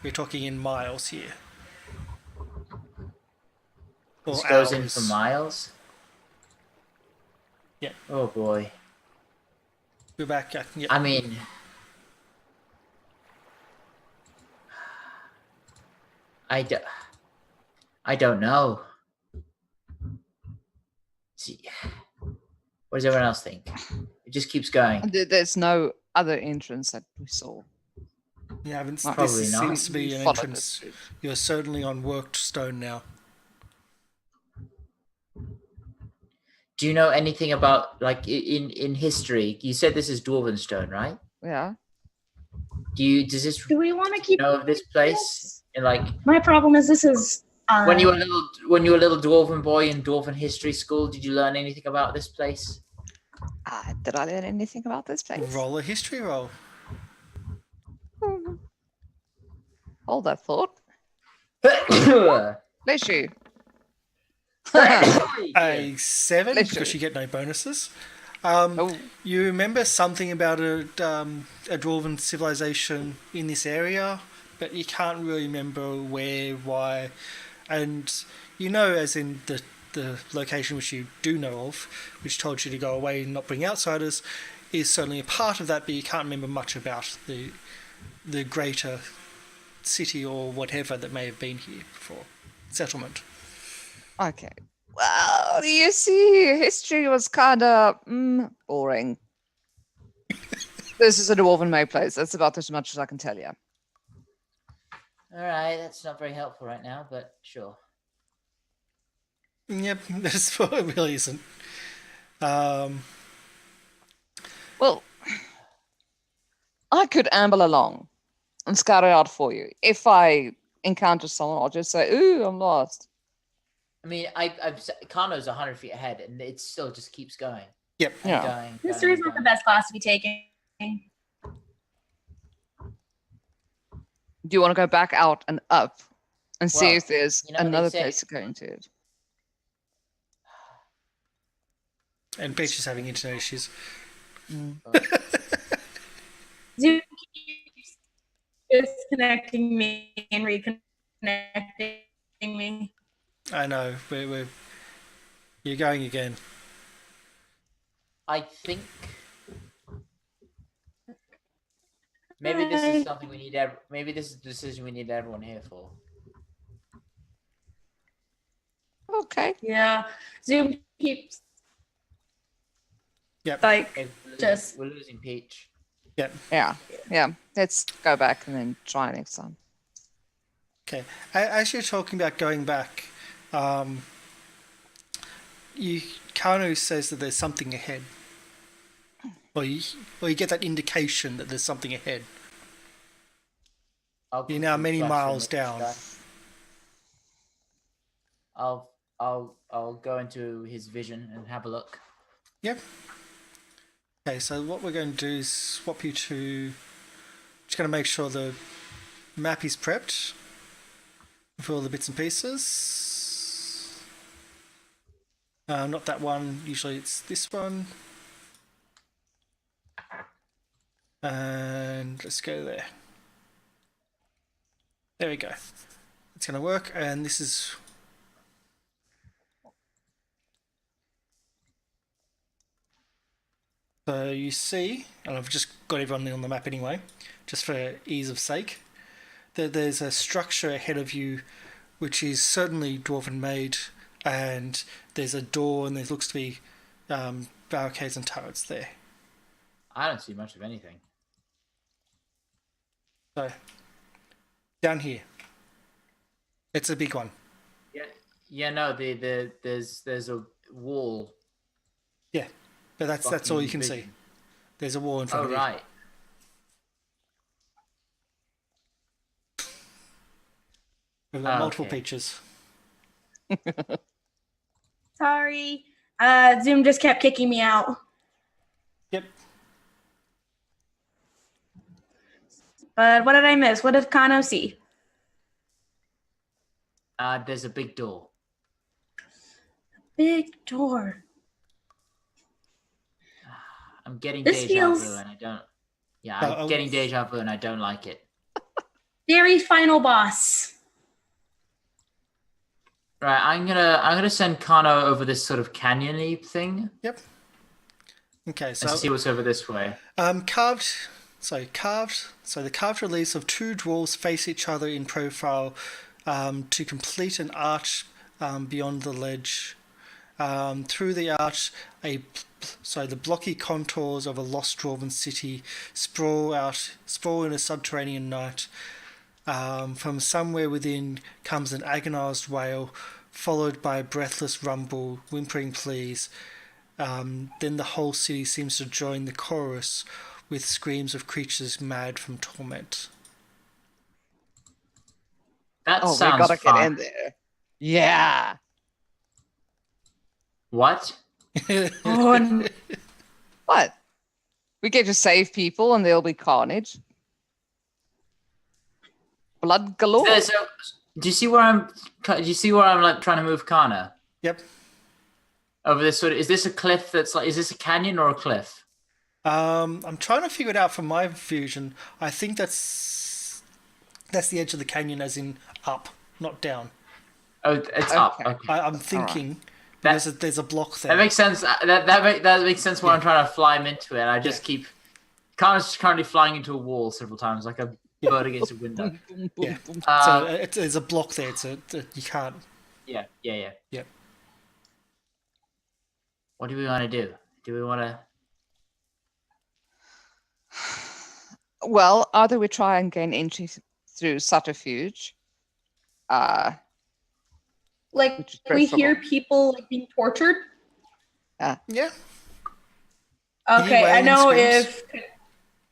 We're talking in miles here. Or This goes in hours. for miles. Yeah. Oh boy. We're back. Yeah. I mean, I don't know. See, what does everyone else think? It just keeps going. There's no other entrance that we saw. You haven't. Not This Probably not. seems to be We an followed entrance. it. You're certainly on worked stone now. Do you know anything about, like, in history? You said this is Dwarven stone, right? Yeah. Does this Do we want to keep know of this place? In, like, My problem is this is when you were a little dwarven boy in dwarven history school, did you learn anything about this place? Did I learn anything about this place? Roll a history roll. Hold that thought. Bless you. A 7, Bless because you. you get no bonuses. Oh, You remember something about a dwarven civilization in this area, but you can't really remember where, why, and you know, as in the location which you do know of, which told you to go away and not bring outsiders, is certainly a part of that, but you can't remember much about the greater city or whatever that may have been here before. Settlement. okay. Well, you see, history was kind of boring. This is a dwarven made place. That's about as much as I can tell you. All right, that's not very helpful right now, but sure. Yep, that's what it really isn't. Well, I could amble along and scout it out for you. If I encounter someone, I'll just say, "Ooh, I'm lost." I mean, Kano's 100 feet ahead, and it still just keeps going. Yep. And Yeah. going. Mystery's not the best class to be taking. Do you want to go back out and up and see Well, if there's you know what they another say. place to go into it? And Peach is having internet issues. Zoom keeps disconnecting me and reconnecting me. I know. You're going again. I think maybe this is something we need. Maybe this is a decision we need everyone here for. Okay. Yeah, Zoom keeps Yep. like Okay, we're losing Peach. Yep. Yeah. Yeah. Let's go back and then try next time. Okay. As you're talking about going back, Kano says that there's something ahead, or you get that indication that there's something ahead. You're now many miles down. I'll go into his vision and have a look. Yep. Okay, so what we're going to do is swap you to. Just going to make sure the map is prepped for all the bits and pieces. Not that one. Usually it's this one. And let's go there. There we go. It's going to work, and this is. So you see, and I've just got everyone on the map anyway, just for ease of sake, that there's a structure ahead of you which is certainly dwarven made, and there's a door, and there looks to be barricades and turrets there. I don't see much of anything. So, down here. It's a big one. Yeah. No. There's a wall. Yeah, but that's all you can see. There's a wall in front of you. Oh right. We've got multiple Okay. Peaches. sorry. Zoom just kept kicking me out. Yep. But what did I miss? What did Kano see? There's a big door. Big door. I'm getting This deja vu, feels- and I don't. Yeah, I'm getting deja vu, and I don't like it. Very final boss. Right, I'm gonna send Kano over this sort of canyon-y thing Yep. Okay, and so see what's over this way. carved. So the carved reliefs of two dwarves face each other in profile to complete an arch beyond the ledge. Through the arch, the blocky contours of a lost dwarven city sprawl in a subterranean night. From somewhere within comes an agonized wail, followed by a breathless rumble, whimpering pleas. Then the whole city seems to join the chorus with screams of creatures mad from torment. That Oh, we sounds gotta fun. get in there. Yeah. What? Oh, n- What? We get to save people and there'll be carnage. Blood galore. Do you see where I'm like trying to move Kana Yep. over this sort of? Is this a cliff that's like? Is this a canyon or a cliff? I'm trying to figure it out from my vision. I think that's the edge of the canyon, as in up, not down. Oh, it's up. Okay. Okay. I'm thinking That- there's a block there. That makes sense. That makes sense when I'm trying to fly him into it. I just keep. Kana's currently flying into a wall several times, like a bird against a window. Boom, boom, Yeah. boom. So there's a block there. You can't. Yeah. Yep. What do we want to do? Do we want to? Well, either we try and gain entry through subterfuge. like Which is we hear preferable. people like being tortured. Yeah. Okay, I wailing know screams?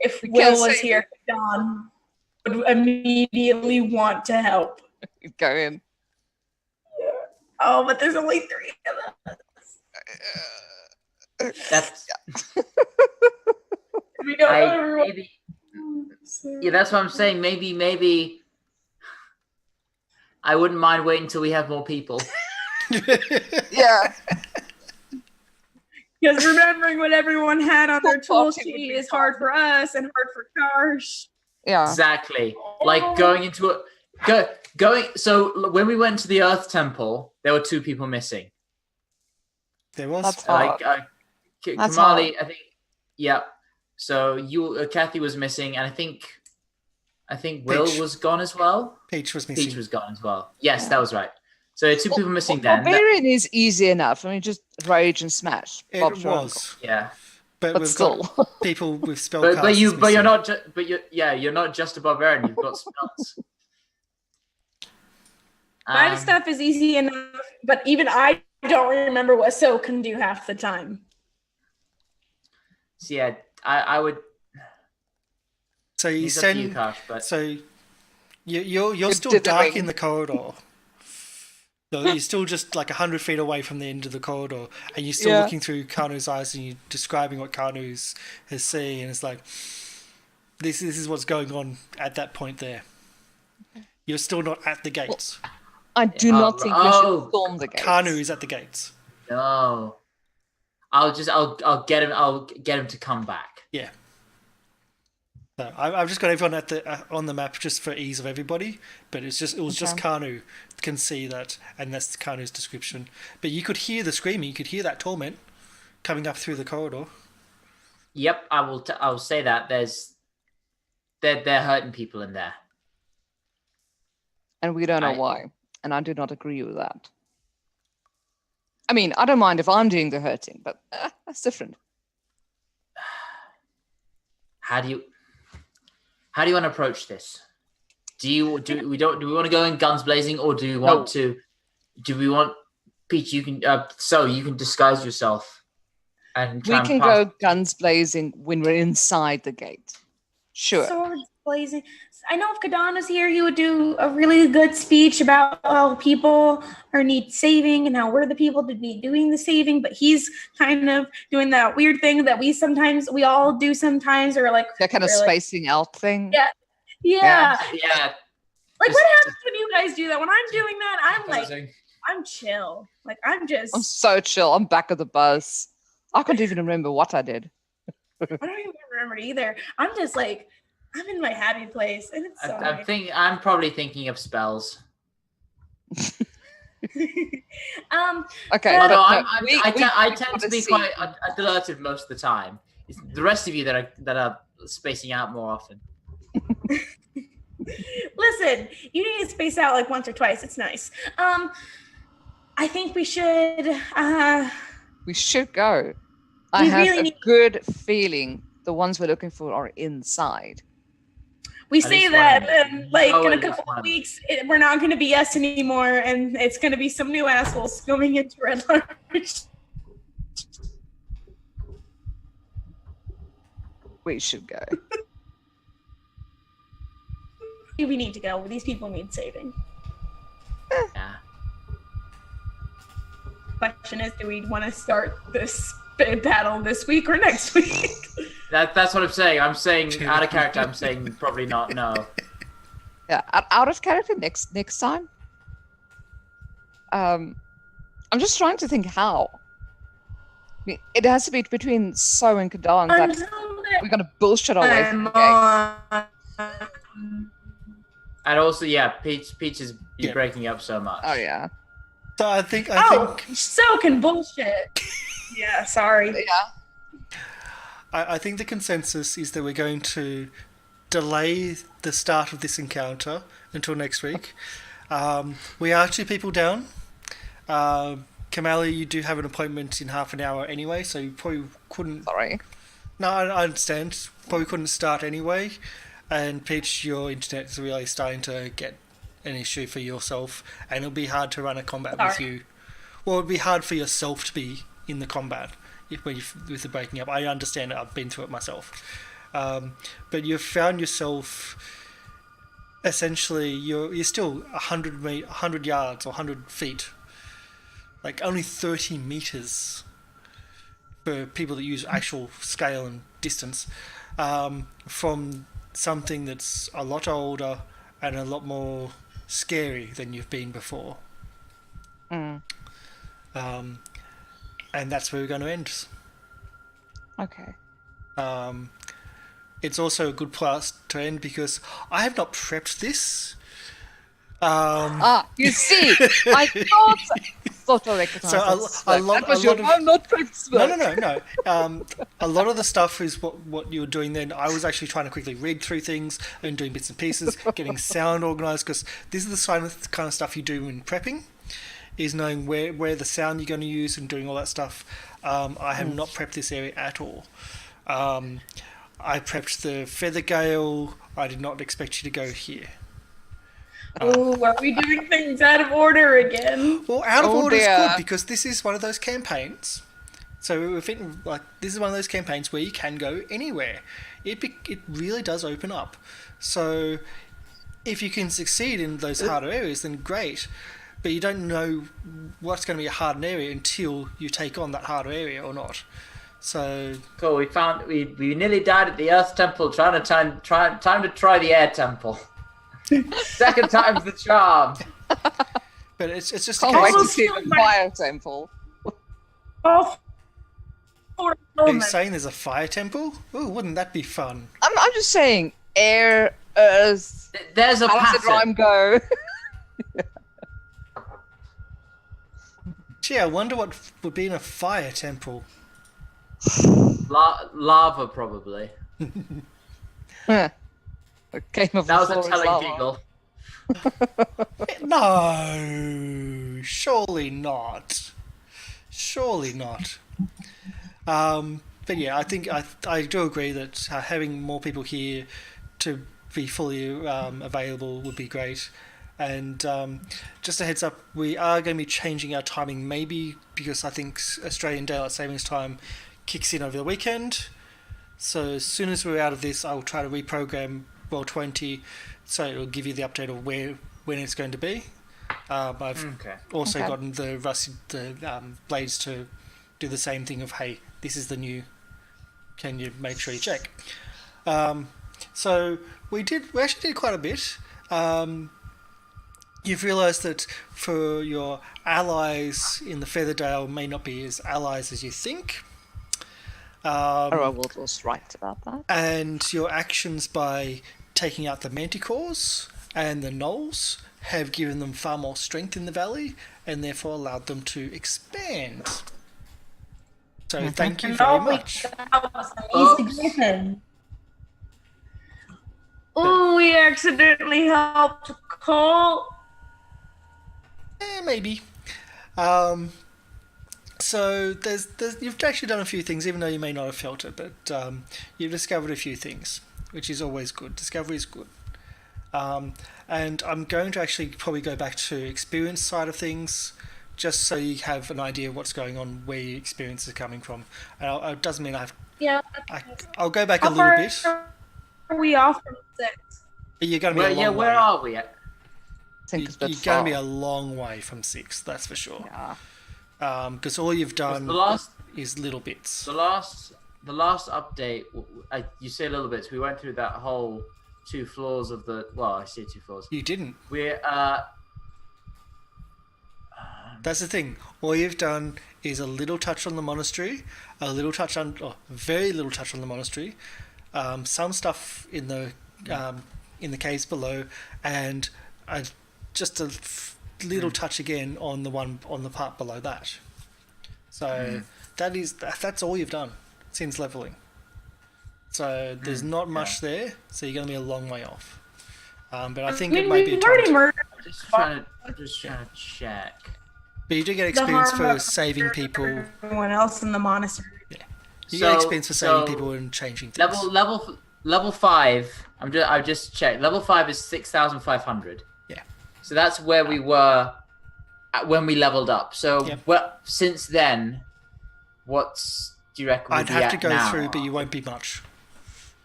if We Will can't was say- here, Don would immediately want to help. Go in. Oh, but there's only 3 of them. That's We don't know everyone. maybe. Yeah, that's what I'm saying. Maybe I wouldn't mind waiting until we have more people. Yeah. Because remembering what everyone had on their tool Party would sheet be is hard fun. for us and hard for Karsh. Yeah. Exactly. Like going into a going. So when we went to the Earth Temple, there were 2 people missing. There was. That's Like hard. That's Kimalli, I think. Yeah. So Kathy was missing, and I think Will Peach. was gone as well. Peach was missing. Peach was gone as well. Yes, that was right. So 2 people missing Well, then. Barbarian is easy enough. I mean, just rage and smash. It Bob's your uncle. was. Yeah. But But we've still. got people with spell But you're missing. not you're not just a barbarian. You've got spells. My stuff is easy enough, but even I don't remember what So can do half the time. So yeah, I would. So you It's up to you, send. Karsh, but So you're You're still dark dithering. in the corridor. So you're still just like 100 feet away from the end of the corridor, and you're still Yeah. looking through Kanu's eyes, and you're describing what Kanu's has seen, and it's like this is what's going on at that point there. You're still not at the gates. I do not think we should storm the gates. Kanu is at the gates. no. I'll get him. I'll get him to come back. Yeah. So I've just got everyone at the on the map just for ease of everybody, but it was just Okay. Kanu can see that, and that's Kanu's description. But you could hear the screaming, you could hear that torment coming up through the corridor. Yep, I will. I will say that they're hurting people in there. And we don't know I- why. And I do not agree with that. I mean, I don't mind if I'm doing the hurting, but that's different. How do you want to approach this? Do we want to go in guns blazing, or do we want Peach? You can you can disguise yourself and try We and can pass- go guns blazing when we're inside the gate. Sure. Swords blazing. I know if Kadan was here, he would do a really good speech about how people need saving and how we're the people to be doing the saving. But he's kind of doing that weird thing that we all do sometimes, or like That kind of we're like- spacing out thing. Yeah. Yeah. Like what happens when you guys do that? When I'm doing that, I'm like, Posing. I'm chill. Like I'm I'm so chill. I'm back of the bus. I can't even remember what I did. I don't even remember it either. I'm just like, I'm in my happy place, and it's so nice. I'm probably thinking of spells. Okay. But- Although we I tend gotta to be see. quite alertive most of the time. It's the rest of you that are spacing out more often. Listen, you need to space out like once or twice. It's nice. I think we should. We should go. I We have really a need- good feeling the ones we're looking for are inside. We At say least that, one of them. and like Oh, in a at least couple one of of them. weeks, we're not going to be us anymore, and it's going to be some new assholes going into Red Large. We should go. We need to go. These people need saving. Yeah. Question is, do we want to start this battle this week or next week? That's what I'm saying. I'm saying out of character. I'm saying probably not. No. Yeah, out of character next time. I'm just trying to think how. I mean, it has to be between So and Kadan that we're gonna bullshit our way through the gate. And also, yeah, Peach is Yeah. breaking up so much. Oh yeah. So I think So can bullshit. Yeah, sorry. Yeah. I think the consensus is that we're going to delay the start of this encounter until next week. We are 2 people down. Kimalli, you do have an appointment in half an hour anyway, so you probably couldn't. Sorry. No, I understand. Probably couldn't start anyway. And Peach, your internet is really starting to get an issue for yourself, and it'll be hard to run a combat with Sorry. you. Well, it'll be hard for yourself to be in the combat with the breaking up. I understand it. I've been through it myself. But you've found yourself. Essentially, you're still 100 yards or 100 feet like only 30 meters for people that use actual scale and distance, from something that's a lot older and a lot more scary than you've been before. Mm. And that's where we're going to end. Okay. It's also a good place to end because I have not prepped this. You see, I thought I recognized So that was your I'm not prepped. No. A lot of the stuff is what you were doing then. I was actually trying to quickly read through things and doing bits and pieces, getting sound organized, because this is the kind of stuff you do in prepping, is knowing where the sound you're going to use and doing all that stuff. I have not prepped this area at all. I prepped the feather gale. I did not expect you to go here. Oh, are we doing things out of order again? Well, out of order is good because this is one of those campaigns. So if it, this is one of those campaigns where you can go anywhere. It really does open up. So if you can succeed in those harder areas, then great. But you don't know what's going to be a hardened area until you take on that harder area or not. So cool. We nearly died at the Earth Temple time to try the Air Temple. Second time's the charm. But it's just a Can't wait case to of, see the fire temple. Oh, are you saying there's a fire temple? Oh, wouldn't that be fun? I'm just saying, air, earth. There's a How does pattern. the rhyme go? Gee, I wonder what would be in a fire temple. Lava, probably. A game of That the was a floor is telling lava. giggle. No, surely not. Surely not. But yeah, I think I do agree that having more people here to be fully available would be great. And just a heads up, we are going to be changing our timing, maybe because I think Australian Daylight Savings Time kicks in over the weekend. So as soon as we're out of this, I will try to reprogram Roll20 so it will give you the update of when it's going to be. I've also gotten the Rusty Blades to do the same thing of, hey, this is the new, can you make sure you check? So we actually did quite a bit. You've realised that for your allies in the Featherdale may not be as allies as you think. Royal was right about that. And your actions by taking out the manticores and the gnolls have given them far more strength in the valley and therefore allowed them to expand. So thank you very much. That was an easy griffin. Oh, we accidentally helped Cole. Maybe. So you've actually done a few things, even though you may not have felt it, but you've discovered a few things, which is always good. Discovery is good. And I'm going to actually probably go back to experience side of things, just so you have an idea of what's going on, where your experience is coming from. And it doesn't mean I'll go back a little bit. Are we off from 6? You're going to be a long way. Where are we at? I think it's a You're bit going to far. be a long way from 6, that's for sure. Yeah. Because all you've done is little bits. The last update, you say little bits. We went through that whole 2 floors of the. Well, I say 2 floors. You didn't. We're That's the thing. All you've done is a little touch on the monastery, very little touch on the monastery, some stuff in the caves below, and just a little touch again on the part below that. So that's all you've done since leveling. So there's not much there. So you're going to be a long way off. But I think it might be a time. I'm just trying to check. But you do get experience for saving people. Everyone else in the monastery. Yeah, you get experience for saving people and changing things. Level 5. I've just checked. Level 5 is 6,500. Yeah. So that's where we were when we leveled up. So since then, do you reckon? I'd have to go through, but you won't be much.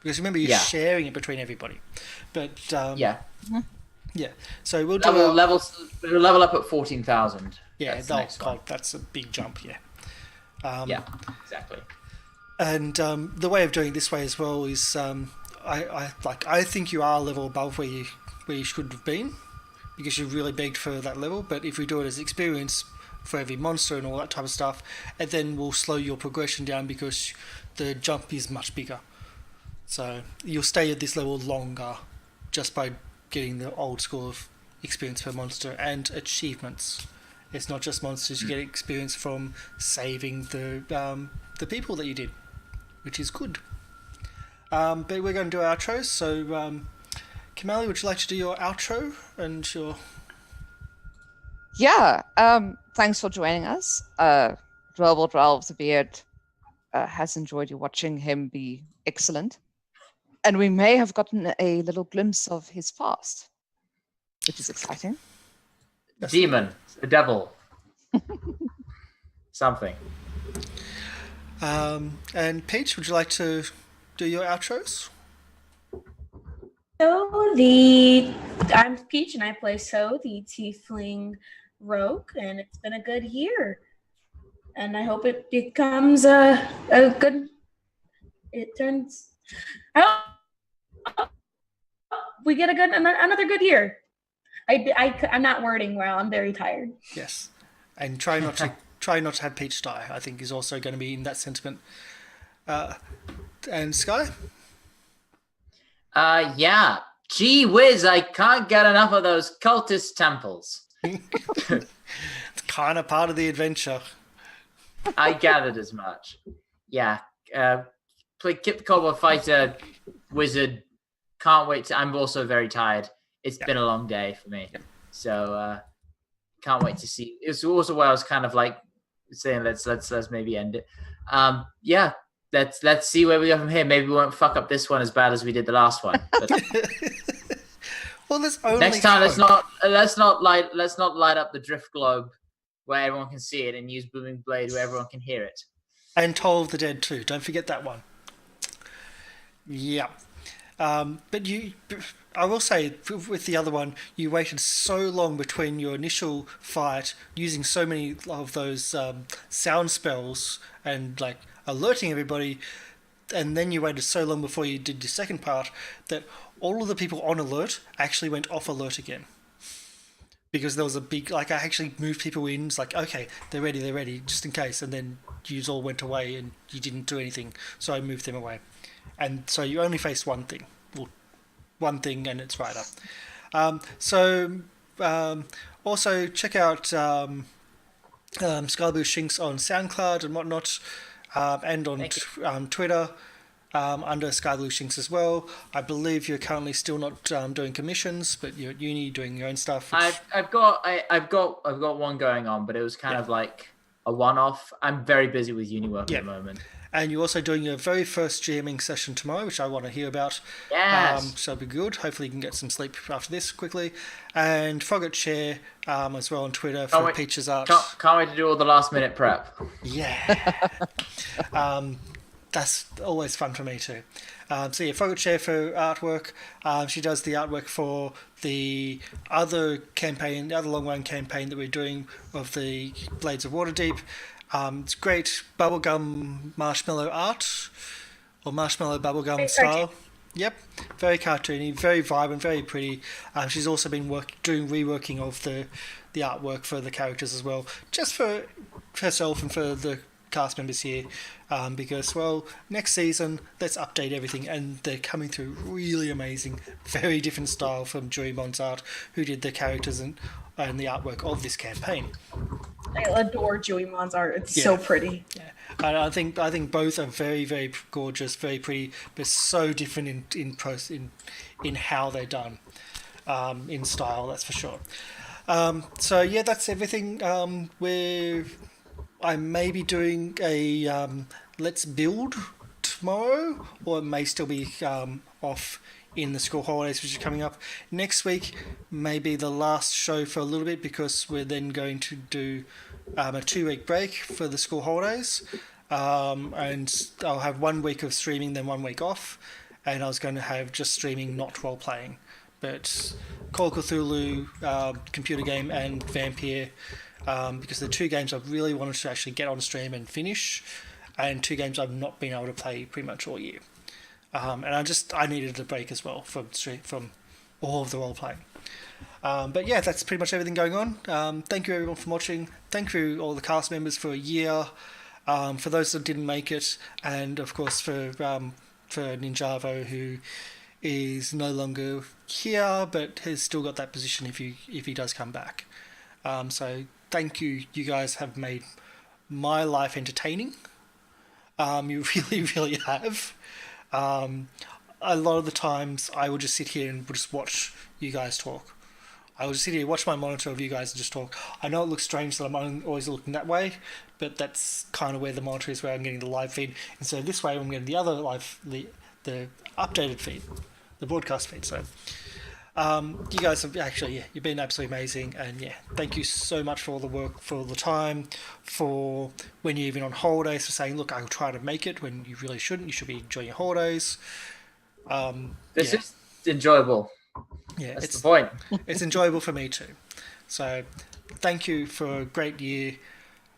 Because remember, you're sharing it between everybody. But yeah. So we'll do level up at 14,000. Yeah, That's the next one. that's a big jump. Yeah. Yeah, exactly. And the way of doing it this way as well is, I think you are a level above where you should have been, because you really begged for that level. But if we do it as experience for every monster and all that type of stuff, and then we'll slow your progression down because the jump is much bigger. So you'll stay at this level longer just by getting the old school of experience per monster and achievements. It's not just monsters; you get experience from saving the people that you did, which is good. But we're going to do our outros. So, Kimalli, would you like to do your outro and your? Yeah. Thanks for joining us. Ralph the Beard has enjoyed you watching him be excellent. And we may have gotten a little glimpse of his past, which is exciting. Demon, the devil, something. And Peach, would you like to do your outros? So I'm Peach and I play the Tiefling Rogue, and it's been a good year. And I hope it becomes a good. It turns. We get another good year. I'm not wording well. I'm very tired. Yes, and try not to have Peach die. I think is also going to be in that sentiment. And Sky. Yeah. Gee whiz, I can't get enough of those cultist temples. It's kind of part of the adventure. I gathered as much. Yeah. Play Kip the Kobold Fighter Wizard. Can't wait to. I'm also very tired. It's been a long day for me. So can't wait to see. It's also where I was kind of like saying let's maybe end it. Yeah. Let's see where we go from here. Maybe we won't fuck up this one as bad as we did the last one. But well, there's only next time let's not light up the drift globe where everyone can see it and use Booming Blade where everyone can hear it. And Toll of the Dead too. Don't forget that one. Yeah. But I will say, with the other one, you waited so long between your initial fight, using so many of those sound spells and like alerting everybody, and then you waited so long before you did your second part that all of the people on alert actually went off alert again. Because there was a big, I actually moved people in, it's like, okay, they're ready, just in case, and then you all went away and you didn't do anything, so I moved them away. And so you only face one thing. Well, one thing, and it's right up. Also check out Skyblue Shinx on SoundCloud and whatnot, and on Twitter under Skyblue Shinx as well. I believe you're currently still not doing commissions, but you're at uni doing your own stuff. I've got one going on, but it was kind of like a one-off. I'm very busy with uni work at the moment. And you're also doing your very first GMing session tomorrow, which I want to hear about. Yes. So it'll be good. Hopefully you can get some sleep after this quickly. And Frog at Chair as well on Twitter for Peach's art. Can't wait to do all the last-minute prep. Yeah. That's always fun for me too. So yeah, Frog at Chair for artwork. She does the artwork for the other campaign, the other long-run campaign that we're doing of the Blades of Waterdeep. It's great bubblegum marshmallow art, or marshmallow bubblegum style. Yep, very cartoony, very vibrant, very pretty. She's also been doing reworking of the artwork for the characters as well, just for herself and for the cast members here, because, well, next season, let's update everything, and they're coming through really amazing, very different style from Jury Monsart, who did the characters and the artwork of this campaign. I adore Joey Mon's art. It's so pretty. Yeah, I think both are very, very gorgeous, very pretty, but so different in how they're done, in style. That's for sure. So yeah, that's everything. I may be doing a Let's Build tomorrow, or it may still be off in the school holidays, which is coming up. Next week may be the last show for a little bit, because we're then going to do a 2-week break for the school holidays, and I'll have 1 week of streaming, then 1 week off, and I was going to have just streaming, not role-playing. But Call of Cthulhu, computer game, and Vampire because the 2 games I've really wanted to actually get on stream and finish, and 2 games I've not been able to play pretty much all year. And I needed a break as well from all of the role playing. But yeah, that's pretty much everything going on. Thank you everyone for watching. Thank you all the cast members for a year. For those that didn't make it, and of course for Ninjavo, who is no longer here but has still got that position if he does come back. So thank you. You guys have made my life entertaining. You really, really have. A lot of the times I will just sit here and just watch you guys talk. I will just sit here, watch my monitor of you guys and just talk. I know it looks strange that I'm always looking that way, but that's kind of where the monitor is, where I'm getting the live feed. And so this way I'm getting the other the updated feed, the broadcast feed. So you guys have actually, you've been absolutely amazing. And thank you so much for all the work, for all the time, for when you're even on holidays, for saying, look, I'll try to make it when you really shouldn't. You should be enjoying your holidays. This is enjoyable. Yeah, that's the point. It's enjoyable for me too. So, thank you for a great year.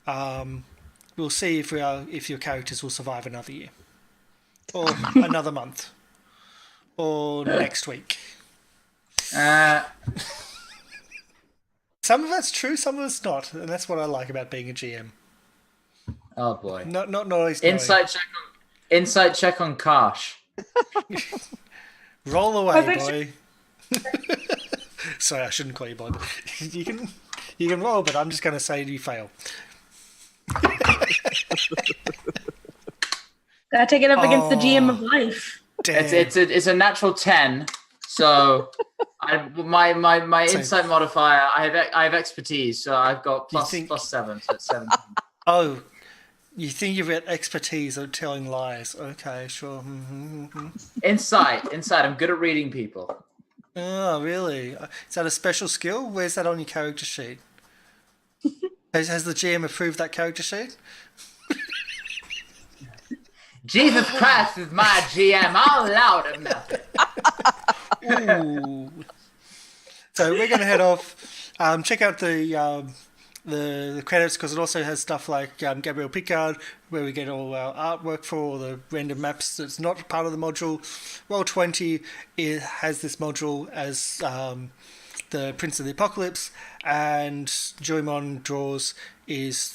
We'll see if your characters will survive another year, or another month, or next week. Some of that's true, some of it's not, and that's what I like about being a GM. Oh boy! Not always. Insight check on Karsh. Roll away, boy. Sorry, I shouldn't call you boy. But you can roll, but I'm just going to say you fail. Gotta take it up against the GM of life. It's a natural 10. So my insight modifier. I have expertise, so I've got plus 7, so it's 17. Oh, you think you've got expertise of telling lies? Okay, sure. Insight. I'm good at reading people. Oh, really? Is that a special skill? Where's that on your character sheet? Has the GM approved that character sheet? Jesus Christ is my GM. I'll allow him nothing. Ooh. So we're going to head off. Check out the credits, because it also has stuff like Gabriel Picard, where we get all our artwork for all the random maps that's not part of the module. Roll20 has this module as the Prince of the Apocalypse, and Joymon Draws is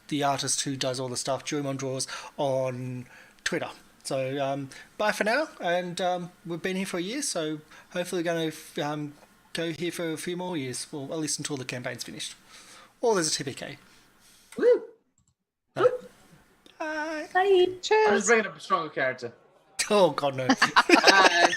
the artist who does all the stuff. Joymon Draws on Twitter. So bye for now, and we've been here for a year, so hopefully we're going to go here for a few more years, well, at least until the campaign's finished. Or there's a TPK. Woo! Bye. Bye. Cheers. I'm just bringing up a stronger character. Oh, God, no. Bye.